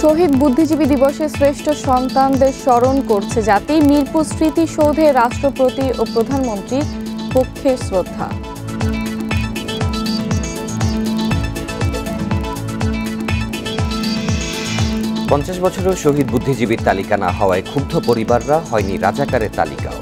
শহীদ বুদ্ধিজীবী দিবসে শ্রেষ্ঠ সন্তানদের স্মরণ করছে জাতি। মিরপুর স্মৃতিসৌধে রাষ্ট্রপতি ও প্রধানমন্ত্রীর পক্ষে শ্রদ্ধা। পঞ্চাশ বছরেও শহীদ বুদ্ধিজীবীর তালিকা না হওয়ায় ক্ষুব্ধ পরিবাররা, হয়নি রাজাকারের তালিকাও।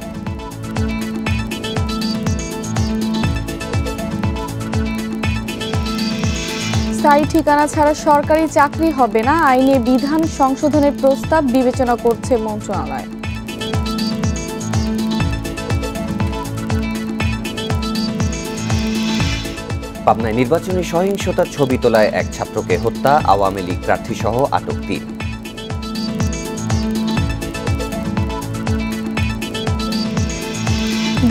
স্থায়ী ঠিকানা ছাড়া সরকারি চাকরি হবে না, আইনে বিধান সংশোধনের প্রস্তাব বিবেচনা করছে মন্ত্রণালয়। পাবনায় নির্বাচনী সহিংসতার ছবি তোলায় এক ছাত্রকে হত্যা, আওয়ামী লীগ প্রার্থীসহ আটক ৩।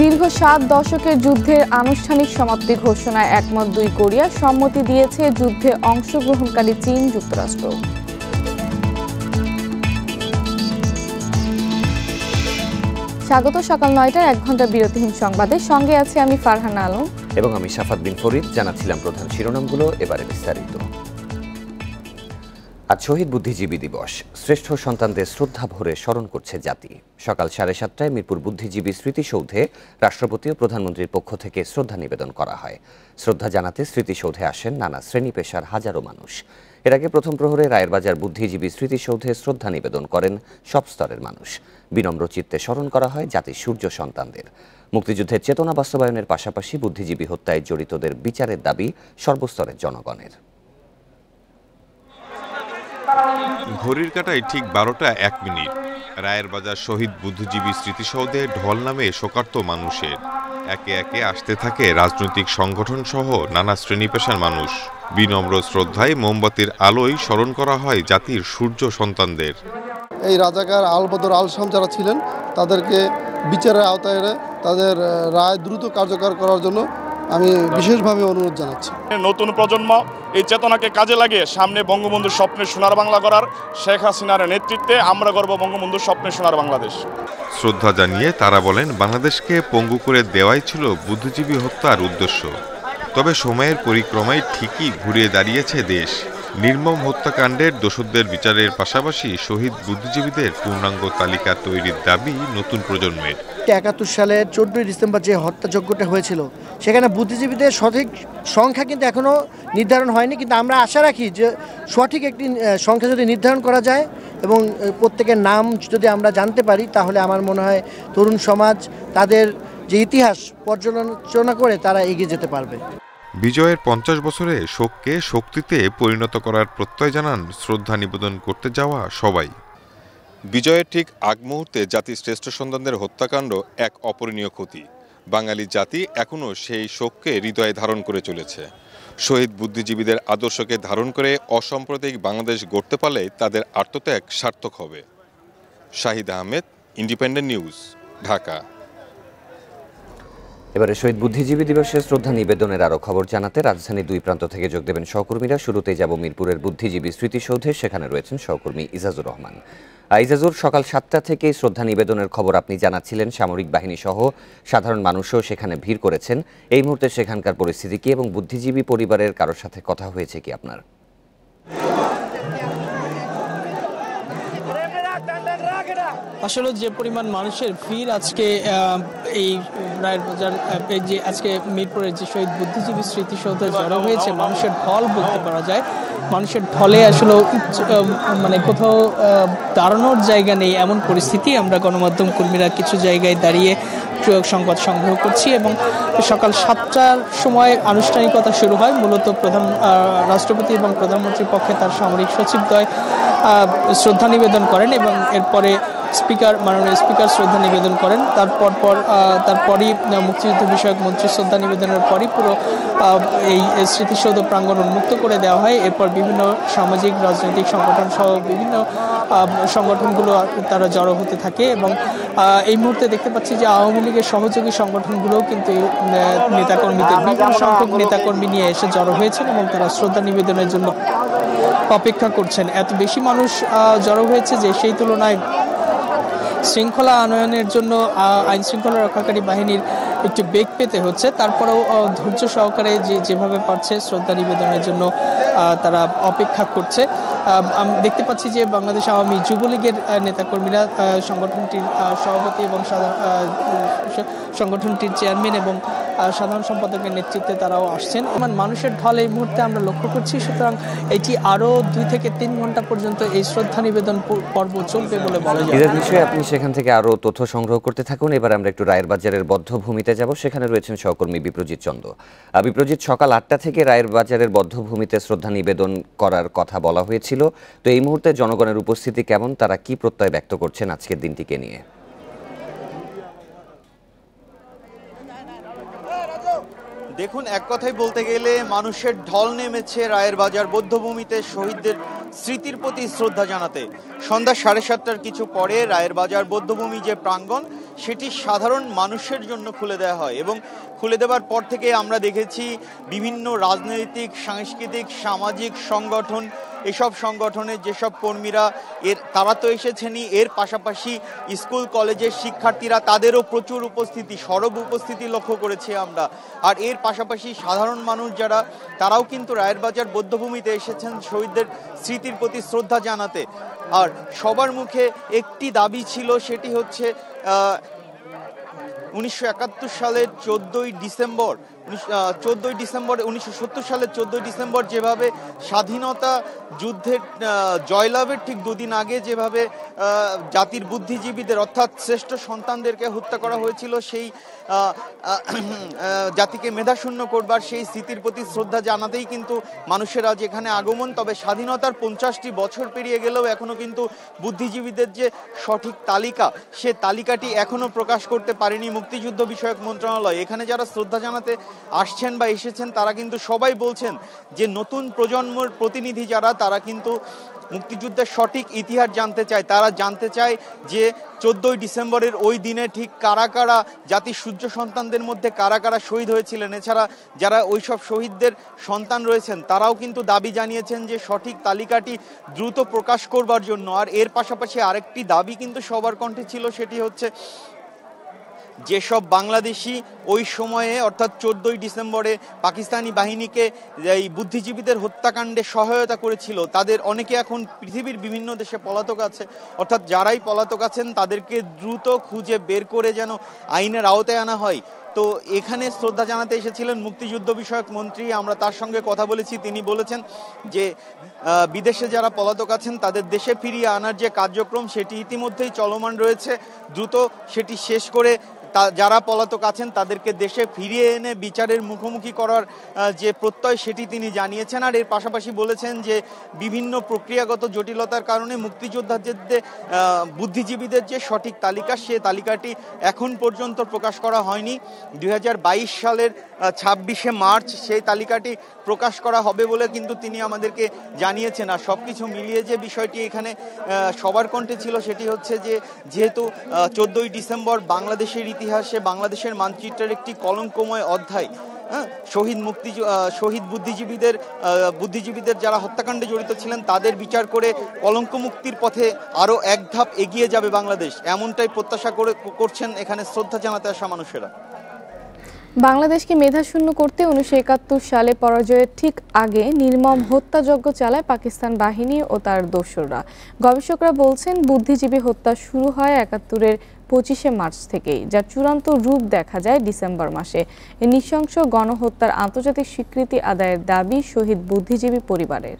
দীর্ঘ ৭ দশকের যুদ্ধের আনুষ্ঠানিক সমাপ্তি ঘোষণায় একমত ২ কোরিয়া। সম্মতি দিয়েছে যুদ্ধে অংশগ্রহণকারী চীন, যুক্তরাষ্ট্র। স্বাগত সকাল ৯টার ১ ঘন্টা বিরতিহীন সংবাদে। সঙ্গে আছে আমি ফারহানা আলম এবং আমি সাফাত বিন ফরিদ। জানাচ্ছিলাম প্রধান শিরোনামগুলো, এবারে বিস্তারিত। আজ শহীদ বুদ্ধিজীবী দিবস। শ্রেষ্ঠ সন্তানদের শ্রদ্ধা ভরে স্মরণ করছে জাতি। সকাল ৭:৩০টায় মিরপুর বুদ্ধিজীবী স্মৃতিসৌধে রাষ্ট্রপতি ও প্রধানমন্ত্রীর পক্ষ থেকে শ্রদ্ধা নিবেদন করা হয়। শ্রদ্ধা জানাতে স্মৃতিসৌধে আসেন নানা শ্রেণী পেশার হাজারো মানুষ। এর আগে প্রথম প্রহরে রায়েরবাজার বুদ্ধিজীবী স্মৃতিসৌধে শ্রদ্ধা নিবেদন করেন সব স্তরের মানুষ। বিনম্র চিত্তে স্মরণ করা হয় জাতির সূর্য সন্তানদের। মুক্তিযুদ্ধের চেতনা বাস্তবায়নের পাশাপাশি বুদ্ধিজীবী হত্যায় জড়িতদের বিচারের দাবি সর্বস্তরের জনগণের। ঘড়ির কাঁটায় ঠিক ১২টা ১ মিনিট। রায়েরবাজার শহীদ বুদ্ধিজীবী স্মৃতিসৌধে ঢল নামে শোকার্ত মানুষের। একে একে আসতে থাকে রাজনৈতিক সংগঠন সহ নানা শ্রেণী পেশার মানুষ। বিনম্র শ্রদ্ধায় মোমবাতির আলোয় স্মরণ করা হয় জাতির সূর্য সন্তানদের। এই রাজাকার আলবদর আল শাম যারা ছিলেন তাদেরকে বিচারের আওতায় এনে তাদের রায় দ্রুত কার্যকর করার জন্য আমি বিশেষভাবে অনুরোধ জানাচ্ছি। নতুন প্রজন্ম এই চেতনাকে কাজে লাগিয়ে সামনে বঙ্গবন্ধুর স্বপ্নের সোনার বাংলা করার শেখ হাসিনার নেতৃত্বে আমরা গর্ব বঙ্গবন্ধুর স্বপ্নের সোনার বাংলাদেশ। শ্রদ্ধা জানিয়ে তারা বলেন, বাংলাদেশকে পঙ্গু করে দেওয়াই ছিল বুদ্ধিজীবী হত্যার উদ্দেশ্য। তবে সময়ের পরিক্রমায় ঠিকই ঘুরে দাঁড়িয়েছে দেশ। নির্মম হত্যাকাণ্ডের দোষীদের বিচারের পাশাপাশি শহীদ বুদ্ধিজীবীদের পূর্ণাঙ্গ তালিকা তৈরির দাবি নতুন প্রজন্মের। ৭১ সালের 14ই ডিসেম্বর যে হত্যাযজ্ঞটা হয়েছিল সেখানে বুদ্ধিজীবীদের সঠিক সংখ্যা কিন্তু এখনও নির্ধারণ হয়নি, কিন্তু আমরা আশা রাখি যে সঠিক একটি সংখ্যা যদি নির্ধারণ করা যায় এবং প্রত্যেকের নাম যদি আমরা জানতে পারি, তাহলে আমার মনে হয় তরুণ সমাজ তাদের যে ইতিহাস পর্যালোচনা করে তারা এগিয়ে যেতে পারবে। বিজয়ের ৫০ বছরে শোককে শক্তিতে পরিণত করার প্রত্যয় জানান শ্রদ্ধা নিবেদন করতে যাওয়া সবাই। বিজয়ের ঠিক আগ মুহূর্তে জাতির শ্রেষ্ঠ সন্তানদের হত্যাকাণ্ড এক অপূরণীয় ক্ষতি। বাঙালি জাতি এখনও সেই শোককে হৃদয়ে ধারণ করে চলেছে। শহীদ বুদ্ধিজীবীদের আদর্শকে ধারণ করে অসাম্প্রদায়িক বাংলাদেশ গড়তে পারলে তাদের আত্মত্যাগ সার্থক হবে। Shahid Ahmed, Independent News, Dhaka. এবারে শহীদ বুদ্ধিজীবী দিবসে শ্রদ্ধা নিবেদনের আরও খবর জানাতে রাজধানীর ২ প্রান্ত থেকে যোগ দেবেন সহকর্মীরা। শুরুতেই যাব মিরপুরের বুদ্ধিজীবী স্মৃতিসৌধে, সেখানে রয়েছেন সহকর্মী ইজাজুর রহমান। ইজাজুর, সকাল ৭টা থেকেই শ্রদ্ধা নিবেদনের খবর আপনি জানাচ্ছিলেন। সামরিক বাহিনী সহ সাধারণ মানুষও সেখানে ভিড় করেছেন। এই মুহূর্তে সেখানকার পরিস্থিতি কি এবং বুদ্ধিজীবী পরিবারের কারোর সাথে কথা হয়েছে কি আপনার? আসলে যে পরিমাণ মানুষের ভিড় আজকে এই রায়েরবাজার যে আজকে মিরপুরের যে শহীদ বুদ্ধিজীবী স্মৃতিসৌধে জড়ো হয়েছে, মানুষের ঢল বলতে পারা যায়। মানুষের ঢলে আসলে মানে কোথাও দাঁড়ানোর জায়গা নেই এমন পরিস্থিতি। আমরা গণমাধ্যম কর্মীরা কিছু জায়গায় দাঁড়িয়ে সংবাদ সংগ্রহ করছি এবং সকাল ৭টার সময় আনুষ্ঠানিকতা শুরু হয়। মূলত রাষ্ট্রপতি এবং প্রধানমন্ত্রীর পক্ষে তার সামরিক সচিবদ্বয় শ্রদ্ধা নিবেদন করেন এবং এরপরে মাননীয় স্পিকার শ্রদ্ধা নিবেদন করেন। তারপরই মুক্তিযুদ্ধ বিষয়ক মন্ত্রী শ্রদ্ধা নিবেদনের পরই পুরো এই স্মৃতিসৌধ প্রাঙ্গণ উন্মুক্ত করে দেওয়া হয়। এরপর বিভিন্ন সামাজিক রাজনৈতিক সংগঠন সহ বিভিন্ন সংগঠনগুলো তারা জড়ো হতে থাকে এবং এই মুহূর্তে দেখতে পাচ্ছি যে আওয়ামী লীগের সহযোগী সংগঠনগুলোও কিন্তু নেতাকর্মীদের বিপুল সংখ্যক নেতাকর্মী নিয়ে এসে জড়ো হয়েছেন এবং তারা শ্রদ্ধা নিবেদনের জন্য অপেক্ষা করছেন। এত বেশি মানুষ জড়ো হয়েছে যে সেই তুলনায় শৃঙ্খলা আনয়নের জন্য আইন শৃঙ্খলা রক্ষাকারী বাহিনীর একটু বেগ পেতে হচ্ছে। তারপরেও ধৈর্য সহকারে যেভাবে পারছে শ্রদ্ধা নিবেদনের জন্য তারা অপেক্ষা করছে। আমি দেখতে পাচ্ছি যে বাংলাদেশ আওয়ামী যুবলীগের নেতাকর্মীরা সংগঠনটির সভাপতি এবং সংগঠনটির চেয়ারম্যান এবং সাধারণ সম্পাদকের নেতৃত্বে তারাও আসছেন। মানুষের ঢল এই মুহূর্তে আমরা লক্ষ্য করছি, সুতরাং এটি আরও 2 থেকে 3 ঘন্টা পর্যন্ত এই শ্রদ্ধা নিবেদন পর্ব চলবে বলে বলা যায়। এর বিষয়ে আপনি সেখান থেকে আরো তথ্য সংগ্রহ করতে থাকুন। এবার আমরা একটু রায়ের বাজারের বদ্ধভূমিতে যাব, সেখানে রয়েছেন সহকর্মী বিপ্রজিৎ চন্দ। বিপ্রজিৎ, সকাল 8টা থেকে রায়ের বাজারের বদ্ধভূমিতে শ্রদ্ধা নিবেদন করার কথা বলা হয়েছিল, তো এই মুহূর্তে জনগণের উপস্থিতি কেমন, তারা কি প্রত্যয় ব্যক্ত করছেন আজকের দিনটিকে নিয়ে? দেখুন, এক কথায় বলতে গেলে মানুষের ঢল নেমেছে রায়ের বাজার বধ্যভূমিতে শহীদদের স্মৃতির প্রতি শ্রদ্ধা জানাতে। সন্ধ্যা 7:30টার কিছু পরে রায়ের বাজার বধ্যভূমি যে প্রাঙ্গণ, সেটি সাধারণ মানুষের জন্য খুলে দেওয়া হয় এবং খুলে দেওয়ার পর থেকে আমরা দেখেছি বিভিন্ন রাজনৈতিক, সাংস্কৃতিক, সামাজিক সংগঠন, এসব সংগঠনের যেসব কর্মীরা তারা তো এসেছেনই, এর পাশাপাশি স্কুল কলেজের শিক্ষার্থীরা, তাদেরও প্রচুর উপস্থিতি, সরব উপস্থিতি লক্ষ্য করেছি আমরা। আর এর পাশাপাশি সাধারণ মানুষ যারা, তারাও কিন্তু রায়ের বাজার বধ্যভূমিতে এসেছেন শহীদদের স্মৃতির প্রতি শ্রদ্ধা জানাতে। আর সবার মুখে একটি দাবি ছিল, সেটি হচ্ছে 1971 সালের 14ই ডিসেম্বর 1970 সালের 14ই ডিসেম্বর যেভাবে স্বাধীনতা যুদ্ধের জয়লাভের ঠিক 2 দিন আগে যেভাবে জাতির বুদ্ধিজীবীদের অর্থাৎ শ্রেষ্ঠ সন্তানদেরকে হত্যা করা হয়েছিল, সেই জাতিকে মেধাশূন্য করবার সেই স্মৃতির প্রতি শ্রদ্ধা জানাতেই কিন্তু মানুষের আজ এখানে আগমন। তবে স্বাধীনতার 50টি বছর পেরিয়ে গেলেও এখনো কিন্তু বুদ্ধিজীবীদের যে সঠিক তালিকা, সে তালিকাটি এখনো প্রকাশ করতে পারেনি মুক্তিযুদ্ধ বিষয়ক মন্ত্রণালয়। এখানে যারা শ্রদ্ধা জানাতে আসছেন বা এসেছেন, তারা কিন্তু সবাই বলছেন যে নতুন প্রজন্মের প্রতিনিধি যারা, তারা কিন্তু মুক্তিযুদ্ধের সঠিক ইতিহাস জানতে চায়। তারা জানতে চায় যে 14ই ডিসেম্বরের ওই দিনে ঠিক কারা কারা জাতির সূর্য সন্তানদের মধ্যে কারা কারা শহীদ হয়েছিলেন। এছাড়া যারা ওইসব শহীদদের সন্তান রয়েছেন, তারাও কিন্তু দাবি জানিয়েছেন যে সঠিক তালিকাটি দ্রুত প্রকাশ করবার জন্য। আর এর পাশাপাশি আরেকটি দাবি কিন্তু সবার কণ্ঠে ছিল, সেটি হচ্ছে যেসব বাংলাদেশি ওই সময়ে অর্থাৎ 14ই ডিসেম্বরে পাকিস্তানি বাহিনীকে এই বুদ্ধিজীবীদের হত্যাকাণ্ডে সহায়তা করেছিল, তাদের অনেকে এখন পৃথিবীর বিভিন্ন দেশে পলাতক আছে। অর্থাৎ যারাই পলাতক আছেন, তাদেরকে দ্রুত খুঁজে বের করে যেন আইনের আওতায় আনা হয়। তো এখানে শ্রদ্ধা জানাতে এসেছিলেন মুক্তিযুদ্ধ বিষয়ক মন্ত্রী, আমরা তার সঙ্গে কথা বলেছি। তিনি বলেছেন যে বিদেশে যারা পলাতক আছেন, তাদের দেশে ফিরিয়ে আনার যে কার্যক্রম, সেটি ইতিমধ্যেই চলমান রয়েছে। দ্রুত সেটি শেষ করে যারা পলাতক আছেন তাদেরকে দেশে ফিরিয়ে এনে বিচারের মুখোমুখি করার যে প্রত্যয়, সেটি তিনি জানিয়েছেন। আর এর পাশাপাশি বলেছেন যে বিভিন্ন প্রক্রিয়াগত জটিলতার কারণে মুক্তিযোদ্ধাদের বুদ্ধিজীবীদের যে সঠিক তালিকা, সে তালিকাটি এখন পর্যন্ত প্রকাশ করা হয়নি। 2022 সালের 26শে মার্চ সেই তালিকাটি প্রকাশ করা হবে বলে কিন্তু তিনি আমাদেরকে জানিয়েছেন। আর সব কিছু মিলিয়ে যে বিষয়টি এখানে সবার কণ্ঠে ছিল, সেটি হচ্ছে যে যেহেতু 14ই ডিসেম্বর বাংলাদেশের ইতিহাসে, বাংলাদেশের মানচিত্রের একটি কলঙ্কময় অধ্যায়, শহীদ বুদ্ধিজীবীদের যারা হত্যাকাণ্ডে জড়িত ছিলেন, তাদের বিচার করে কলঙ্ক মুক্তির পথে আরও এক ধাপ এগিয়ে যাবে বাংলাদেশ, এমনটাই প্রত্যাশা করছেন এখানে শ্রদ্ধা জানাতে আসা মানুষেরা। বাংলাদেশকে মেধাশূন্য করতে 1971 সালে পরাজয়ের ঠিক আগে নির্মম হত্যাযজ্ঞ চালায় পাকিস্তান বাহিনী ও তার দোসররা। গবেষকরা বলছেন, বুদ্ধিজীবী হত্যা শুরু হয় 71-এর 25শে মার্চ থেকেই, যার চূড়ান্ত রূপ দেখা যায় ডিসেম্বর মাসে। এই নৃশংস গণহত্যার আন্তর্জাতিক স্বীকৃতি আদায়ের দাবি শহীদ বুদ্ধিজীবী পরিবারের।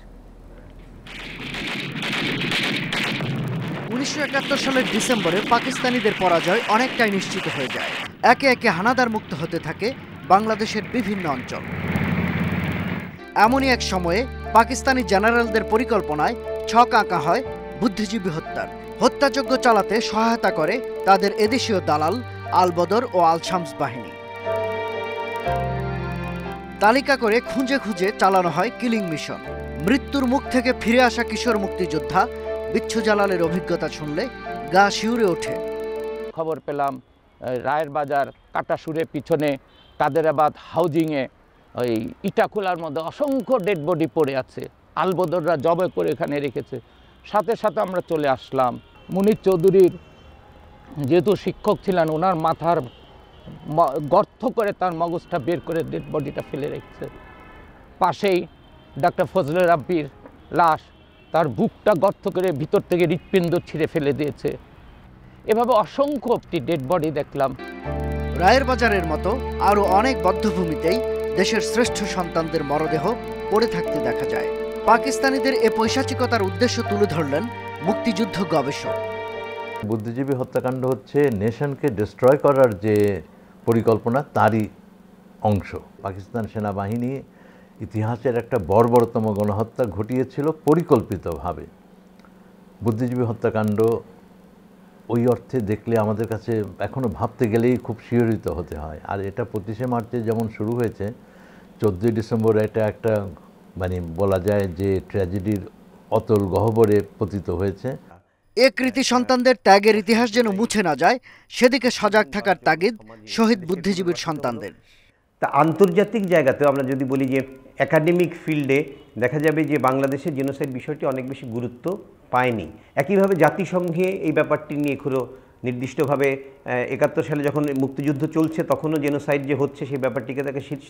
1971 সালের ডিসেম্বরে পাকিস্তানিদের পরাজয় অনেকটাই নিশ্চিত হয়ে যায়। একে একে হানাদার মুক্ত হতে থাকে বাংলাদেশের বিভিন্ন অঞ্চল। এমনই এক সময়ে পাকিস্তানি জেনারেলদের পরিকল্পনায় ছক আঁকা হয় বুদ্ধিজীবী হত্যার। হত্যাযজ্ঞ চালাতে সহায়তা করে তাদের এদেশীয় দালাল আল বদর ও আল শামস বাহিনী। তালিকা করে খুঁজে খুঁজে চালানো হয় কিলিং মিশন। মৃত্যুর মুখ থেকে ফিরে আসা কিশোর মুক্তিযোদ্ধা বিচ্ছু জালালের অভিজ্ঞতা শুনলে গা শিউরে ওঠে। খবর পেলাম রায়ের বাজার কাটাসুরের পিছনে কাদেরাবাদ হাউজিংয়ে ওই ইটাখোলার মধ্যে অসংখ্য ডেড বডি পড়ে আছে, আলবদররা জবে করে এখানে রেখেছে। সাথে সাথে আমরা চলে আসলাম। মুনির চৌধুরীর যেহেতু শিক্ষক ছিলেন, ওনার মাথার গর্ত করে তার মগজটা বের করে ডেড বডিটা ফেলে রেখেছে। পাশেই ডক্টর ফজলে রাব্বির লাশ, তার বুকটা গর্ত করে ভিতর থেকে হৃৎপিণ্ড ছিঁড়ে ফেলে দিয়েছে। এভাবে অসংখ্য ডেড বডি দেখলাম। রায়ের বাজারের মতো আরও অনেক বধ্যভূমিতেই দেশের শ্রেষ্ঠ সন্তানদের মরদেহ পড়ে থাকতে দেখা যায়। পাকিস্তানিদের এ পৈশাচিকতার উদ্দেশ্য তুলে ধরলেন মুক্তিযুদ্ধ গবেষক। বুদ্ধিজীবী হত্যাকাণ্ড হচ্ছে নেশনকে ডিস্ট্রয় করার যে পরিকল্পনা, তারই অংশ। পাকিস্তান সেনাবাহিনী ইতিহাসের একটা বর্বরতম গণহত্যা ঘটিয়েছিল পরিকল্পিতভাবে। বুদ্ধিজীবী হত্যাকাণ্ড ওই অর্থে দেখলে আমাদের কাছে এখনও ভাবতে গেলেই খুব শিহরিত হতে হয়। আর এটা 25শে মার্চে যেমন শুরু হয়েছে, 14ই ডিসেম্বর এটা একটা মানে বলা যায় যে ট্র্যাজেডির অতল গহ্বরে পতিত হয়েছে। এ কৃতি সন্তানদের ত্যাগের ইতিহাস যেন মুছে না যায়, সেদিকে সজাগ থাকার তাগিদ শহীদ বুদ্ধিজীবীর সন্তানদের। তা আন্তর্জাতিক জায়গাতেও আমরা যদি বলি যে একাডেমিক ফিল্ডে দেখা যাবে যে বাংলাদেশের জেনোসাইড বিষয়টি অনেক বেশি গুরুত্ব পায়নি। একইভাবে জাতিসংঘে এই ব্যাপারটি নিয়ে কোনো নির্দিষ্টভাবে 71 সালে যখন মুক্তিযুদ্ধ চলছে তখনও জেনোসাইড যে হচ্ছে সেই ব্যাপারটিকে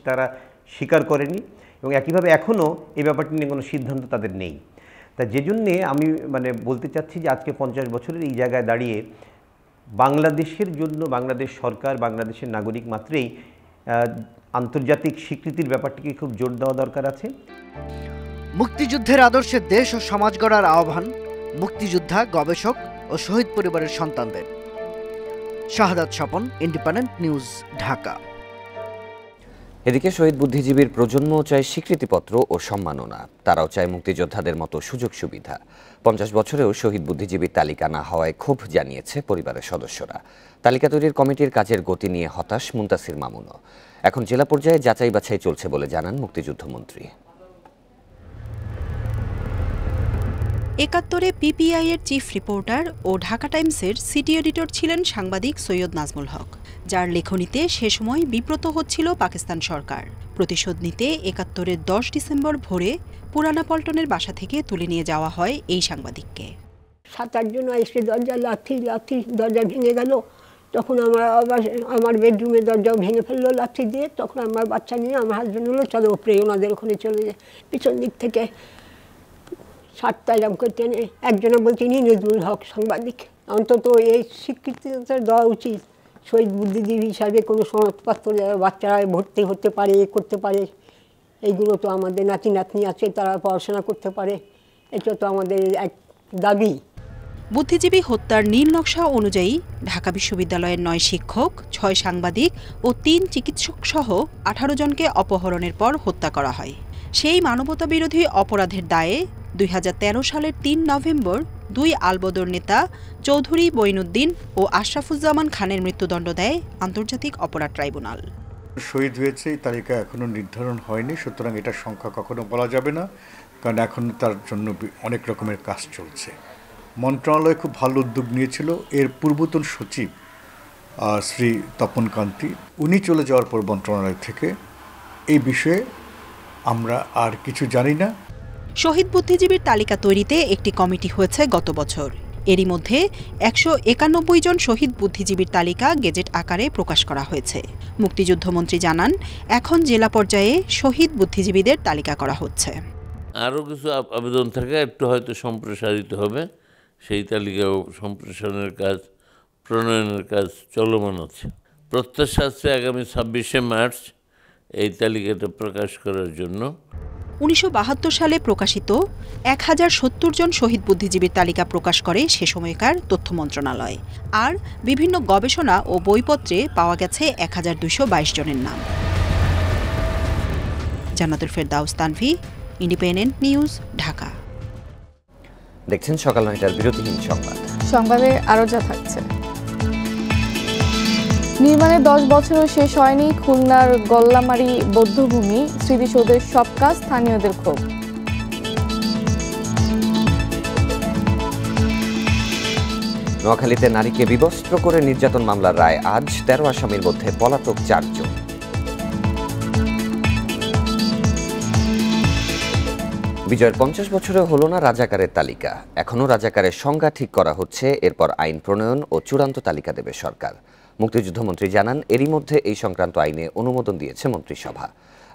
তারা স্বীকার করেনি, এবং একইভাবে এখনও এই ব্যাপারটি নিয়ে কোনো সিদ্ধান্ত তাদের নেই। তা যে জন্যে আমি বলতে চাচ্ছি যে আজকে 50 বছরের এই জায়গায় দাঁড়িয়ে বাংলাদেশের জন্য বাংলাদেশ সরকার, বাংলাদেশের নাগরিক মাত্রেই আন্তর্জাতিক স্বীকৃতির ব্যাপারটিকে খুব জোর দেওয়া দরকার আছে। মুক্তিযুদ্ধের আদর্শে দেশ ও সমাজ গড়ার আহ্বান মুক্তিযোদ্ধা, গবেষক ও শহীদ পরিবারের সন্তানদের। শাহাদাত স্বপন, ইন্ডিপেন্ডেন্ট নিউজ, ঢাকা। এদিকে শহীদ বুদ্ধিজীবীর প্রজন্ম চায় স্বীকৃতিপত্র ও সম্মাননা। তারাও চায় মুক্তিযোদ্ধাদের মতো সুযোগ সুবিধা। 50 বছরেও শহীদ বুদ্ধিজীবীর তালিকা না হওয়ায় ক্ষোভ জানিয়েছে পরিবারের সদস্যরা। তালিকা তৈরির কমিটির কাজের গতি নিয়ে হতাশ মুনতাসির মামুনও। এখন জেলা পর্যায়ে যাচাই বাছাই চলছে বলে জানান মুক্তিযুদ্ধমন্ত্রী। 71-এ পিপিআই এর চিফ রিপোর্টার ও ঢাকা টাইমসের সিটি এডিটর ছিলেন সাংবাদিক সৈয়দ নাজমুল হক, যার লেখনীতে সে সময় বিব্রত হচ্ছিল পাকিস্তান সরকার। প্রতিশোধ নিতে 71-এর 10 ডিসেম্বর ভোরে পুরানা পল্টনের বাসা থেকে তুলে নিয়ে যাওয়া হয় এই সাংবাদিককে। 7-8 জন এসে দরজা লাথি দরজা ভেঙে গেল। তখন আমার বেডরুমে দরজাও ভেঙে ফেললো লাথি দিয়ে। তখন আমার বাচ্চা নিয়ে আমার হাজব্যান্ড হলো চলো ওপরে ওনাদের ওখানে চলে যায়। পিছন দিক থেকে 7টা এরকম করতে একজনে বলছে ইনি নজরুল হক সাংবাদিক। অন্তত এই স্বীকৃতিটা দেওয়া উচিত। শহীদ বুদ্ধিজীবী হিসাবে কোনো সনদপত্র বাচ্চারা ভর্তি হতে পারে, করতে পারে, এইগুলো তো আমাদের নাতি নাতনি আছে, তারা পড়াশোনা করতে পারে, এটা তো আমাদের এক দাবি। বুদ্ধিজীবী হত্যার নীল নকশা অনুযায়ী ঢাকা বিশ্ববিদ্যালয়ের 9 শিক্ষক, 6 সাংবাদিক ও 3 চিকিৎসক সহ 18 জনকে অপহরণের পর হত্যা করা হয়। সেই মানবতাবিরোধী অপরাধের দায়ে 2013 সালের 3 নভেম্বর 2 আলবদর নেতা চৌধুরী বইনুদ্দিন ও আশরাফুজ্জামান খানের মৃত্যুদণ্ড দেয় আন্তর্জাতিক অপরাধ ট্রাইব্যুনাল। শহীদ হয়েছে এই তালিকা এখনো নির্ধারণ হয়নি, সুতরাং এটার সংখ্যা কখনো বলা যাবে না, কারণ এখন তার জন্য অনেক রকমের কাজ চলছে। মন্ত্রণালয় খুব ভালো উদ্যোগ নিয়েছিল। এর পূর্বতন সচিব শ্রী তপন কান্তি, উনি চলে যাওয়ার পর মন্ত্রণালয় থেকে এই বিষয়ে আমরা আর কিছু জানি না। শহীদ বুদ্ধিজীবীর তালিকা তৈরিতে একটি কমিটি হয়েছে গত বছর। এরই মধ্যে 191 জন শহীদ বুদ্ধিজীবীর তালিকা গেজেট আকারে প্রকাশ করা হয়েছে। মুক্তিযুদ্ধমন্ত্রী জানান, এখন জেলা পর্যায়ে শহীদ বুদ্ধিজীবীদের তালিকা করা হচ্ছে। আরও কিছু আবেদন থাকে, একটু হয়তো সম্প্রসারিত হবে। সেই তালিকাও সম্প্রসারণের কাজ, প্রণয়নের কাজ চলমান আছে। প্রত্যাশা আছে আগামী 26শে মার্চ এই তালিকাটা প্রকাশ করার জন্য। 1972 সালে প্রকাশিত 1070 জন শহীদ বুদ্ধিজীবীর তালিকা প্রকাশ করে সে সময়কার তথ্য মন্ত্রণালয়। আর বিভিন্ন গবেষণা ও বইপত্রে পাওয়া গেছে 1222 জনের নাম। জান্নাতুল ফেরদাউস তানভি, ইন্ডিপেন্ডেন্ট নিউজ, ঢাকা। দেখছেন সকাল 9টার বিরতিহীন সংবাদ। সংবাদে আরো যা থাকছে। নির্মাণে 10 বছরও শেষ হয়নি খুলনার গল্লামারি বৌদ্ধভূমি স্মৃতিসৌধের সব কাজ, স্থানীয়দের ক্ষোভ। নোয়াখালীতে নারীকে বিবস্ত্র করে নির্যাতন মামলার রায় আজ। 13 আসামির মধ্যে পলাতক 4 জন। বিজয়ের 50 বছরেও হলো না রাজাকারের তালিকা। এখনও রাজাকারের সংজ্ঞা ঠিক করা হচ্ছে, এরপর আইন প্রণয়ন ও চূড়ান্ত তালিকা দেবে সরকার। মুক্তিযুদ্ধমন্ত্রী জানান, এরই মধ্যে এই সংক্রান্ত আইনে অনুমোদন দিয়েছে মন্ত্রিসভা।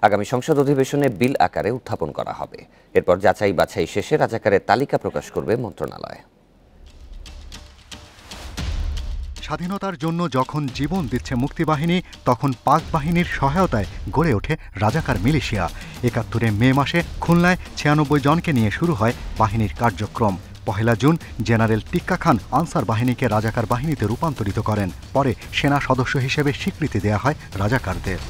আগামী সংসদ অধিবেশনে বিল আকারে উত্থাপন করা হবে। এরপর যাচাই বাছাই শেষে রাজাকারের তালিকা প্রকাশ করবে মন্ত্রণালয়। স্বাধীনতার জন্য যখন জীবন দিচ্ছে মুক্তিবাহিনী, তখন পাক বাহিনীর সহায়তায় গড়ে ওঠে রাজাকার মিলিশিয়া। ৭১ মে মাসে খুলনায় ৯৬ জনকে নিয়ে শুরু হয় বাহিনীর কার্যক্রম। ১ জুন জেনারেল টিক্কা খান আনসার বাহিনীকে রাজাকার বাহিনীতে রূপান্তরিত করেন। পরে সেনা সদস্য হিসেবে স্বীকৃতি দেয়া হয় রাজাকারদের।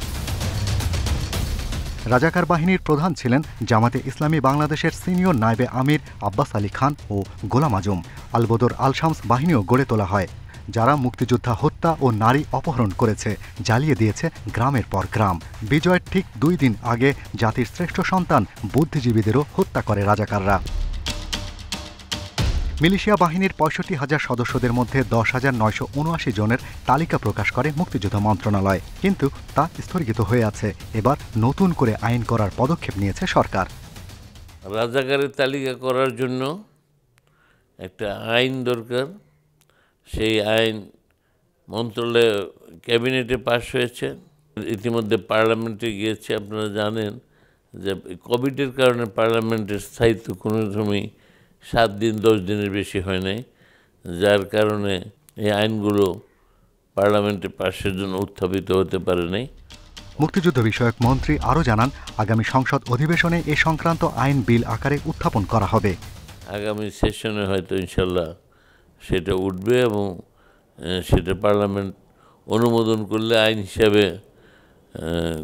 রাজাকার বাহিনীর প্রধান ছিলেন জামাতে ইসলামী বাংলাদেশের সিনিয়র নায়েবে আমির আব্বাস আলী খান ও গোলাম আজম। আলবদর আল শামস বাহিনীও গড়ে তোলা হয়, যারা মুক্তিযোদ্ধা হত্যা ও নারী অপহরণ করেছে, জ্বালিয়ে দিয়েছে গ্রামের পর গ্রাম। বিজয়ের ঠিক ২ দিন আগে জাতির শ্রেষ্ঠ সন্তান বুদ্ধিজীবীদেরও হত্যা করে রাজাকাররা। মিলিশিয়া বাহিনীর ৬৫,০০০ সদস্যদের মধ্যে ১০,৯৭৯ জনের তালিকা প্রকাশ করে মুক্তিযুদ্ধ মন্ত্রণালয়, কিন্তু তা স্থগিত হয়ে আছে। এবার নতুন করে আইন করার পদক্ষেপ নিয়েছে সরকার। রাজাকারের তালিকা করার জন্য একটা আইন দরকার। সেই আইন মন্ত্রণালয়ে ক্যাবিনেটে পাস হয়েছে, ইতিমধ্যে পার্লামেন্টে গিয়েছে। আপনারা জানেন যে কোভিডের কারণে পার্লামেন্টের স্থায়িত্ব কোনো সময় ৭ দিন ১০ দিনের বেশি হয় নাই, যার কারণে এই আইনগুলো পার্লামেন্টে পাশের জন্য উত্থাপিত হতে পারে নাই। মুক্তিযুদ্ধ বিষয়ক মন্ত্রী আরও জানান, আগামী সংসদ অধিবেশনে এ সংক্রান্ত আইন বিল আকারে উত্থাপন করা হবে। আগামী সেশনে হয়তো ইনশাল্লাহ সেটা উঠবে এবং সেটা পার্লামেন্ট অনুমোদন করলে, আইন হিসাবে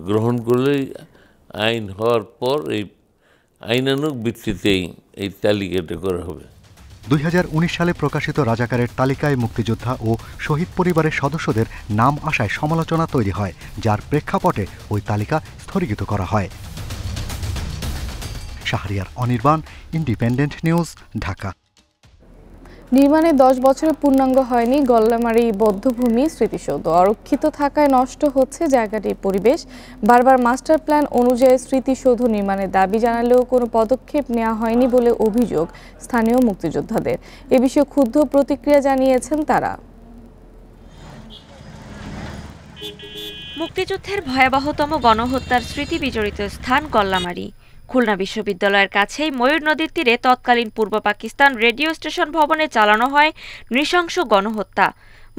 গ্রহণ করলেই আইন হওয়ার পর এই আইনানুগ ভিত্তিতেই এই তালিকাটা করা হবে। ২০১৯ সালে প্রকাশিত রাজাকারের তালিকায় মুক্তিযোদ্ধা ও শহীদ পরিবারের সদস্যদের নাম আসায় সমালোচনা তৈরি হয়, যার প্রেক্ষাপটে ওই তালিকা স্থগিত করা হয়। Shahriar Anirban, independent News, Dhaka. নির্মাণে ১০ বছরে পূর্ণাঙ্গ হয়নি গল্লামারী বধ্যভূমি স্মৃতিসৌধ। অরক্ষিত থাকায় নষ্ট হচ্ছে জায়গাটির পরিবেশ। বারবার মাস্টার প্ল্যান অনুযায়ী স্মৃতিসৌধ নির্মাণের দাবি জানালেও কোনো পদক্ষেপ নেওয়া হয়নি বলে অভিযোগ স্থানীয় মুক্তিযোদ্ধাদের। এ বিষয়ে ক্ষুব্ধ প্রতিক্রিয়া জানিয়েছেন তারা। মুক্তিযুদ্ধের ভয়াবহতম গণহত্যার স্মৃতি বিজড়িত স্থান গল্লামারী। খুলনা বিশ্ববিদ্যালয়ের কাছেই ময়ূর নদীর তীরে তৎকালীন পূর্ব পাকিস্তান রেডিও স্টেশন ভবনে চালানো হয় নৃশংস গণহত্যা।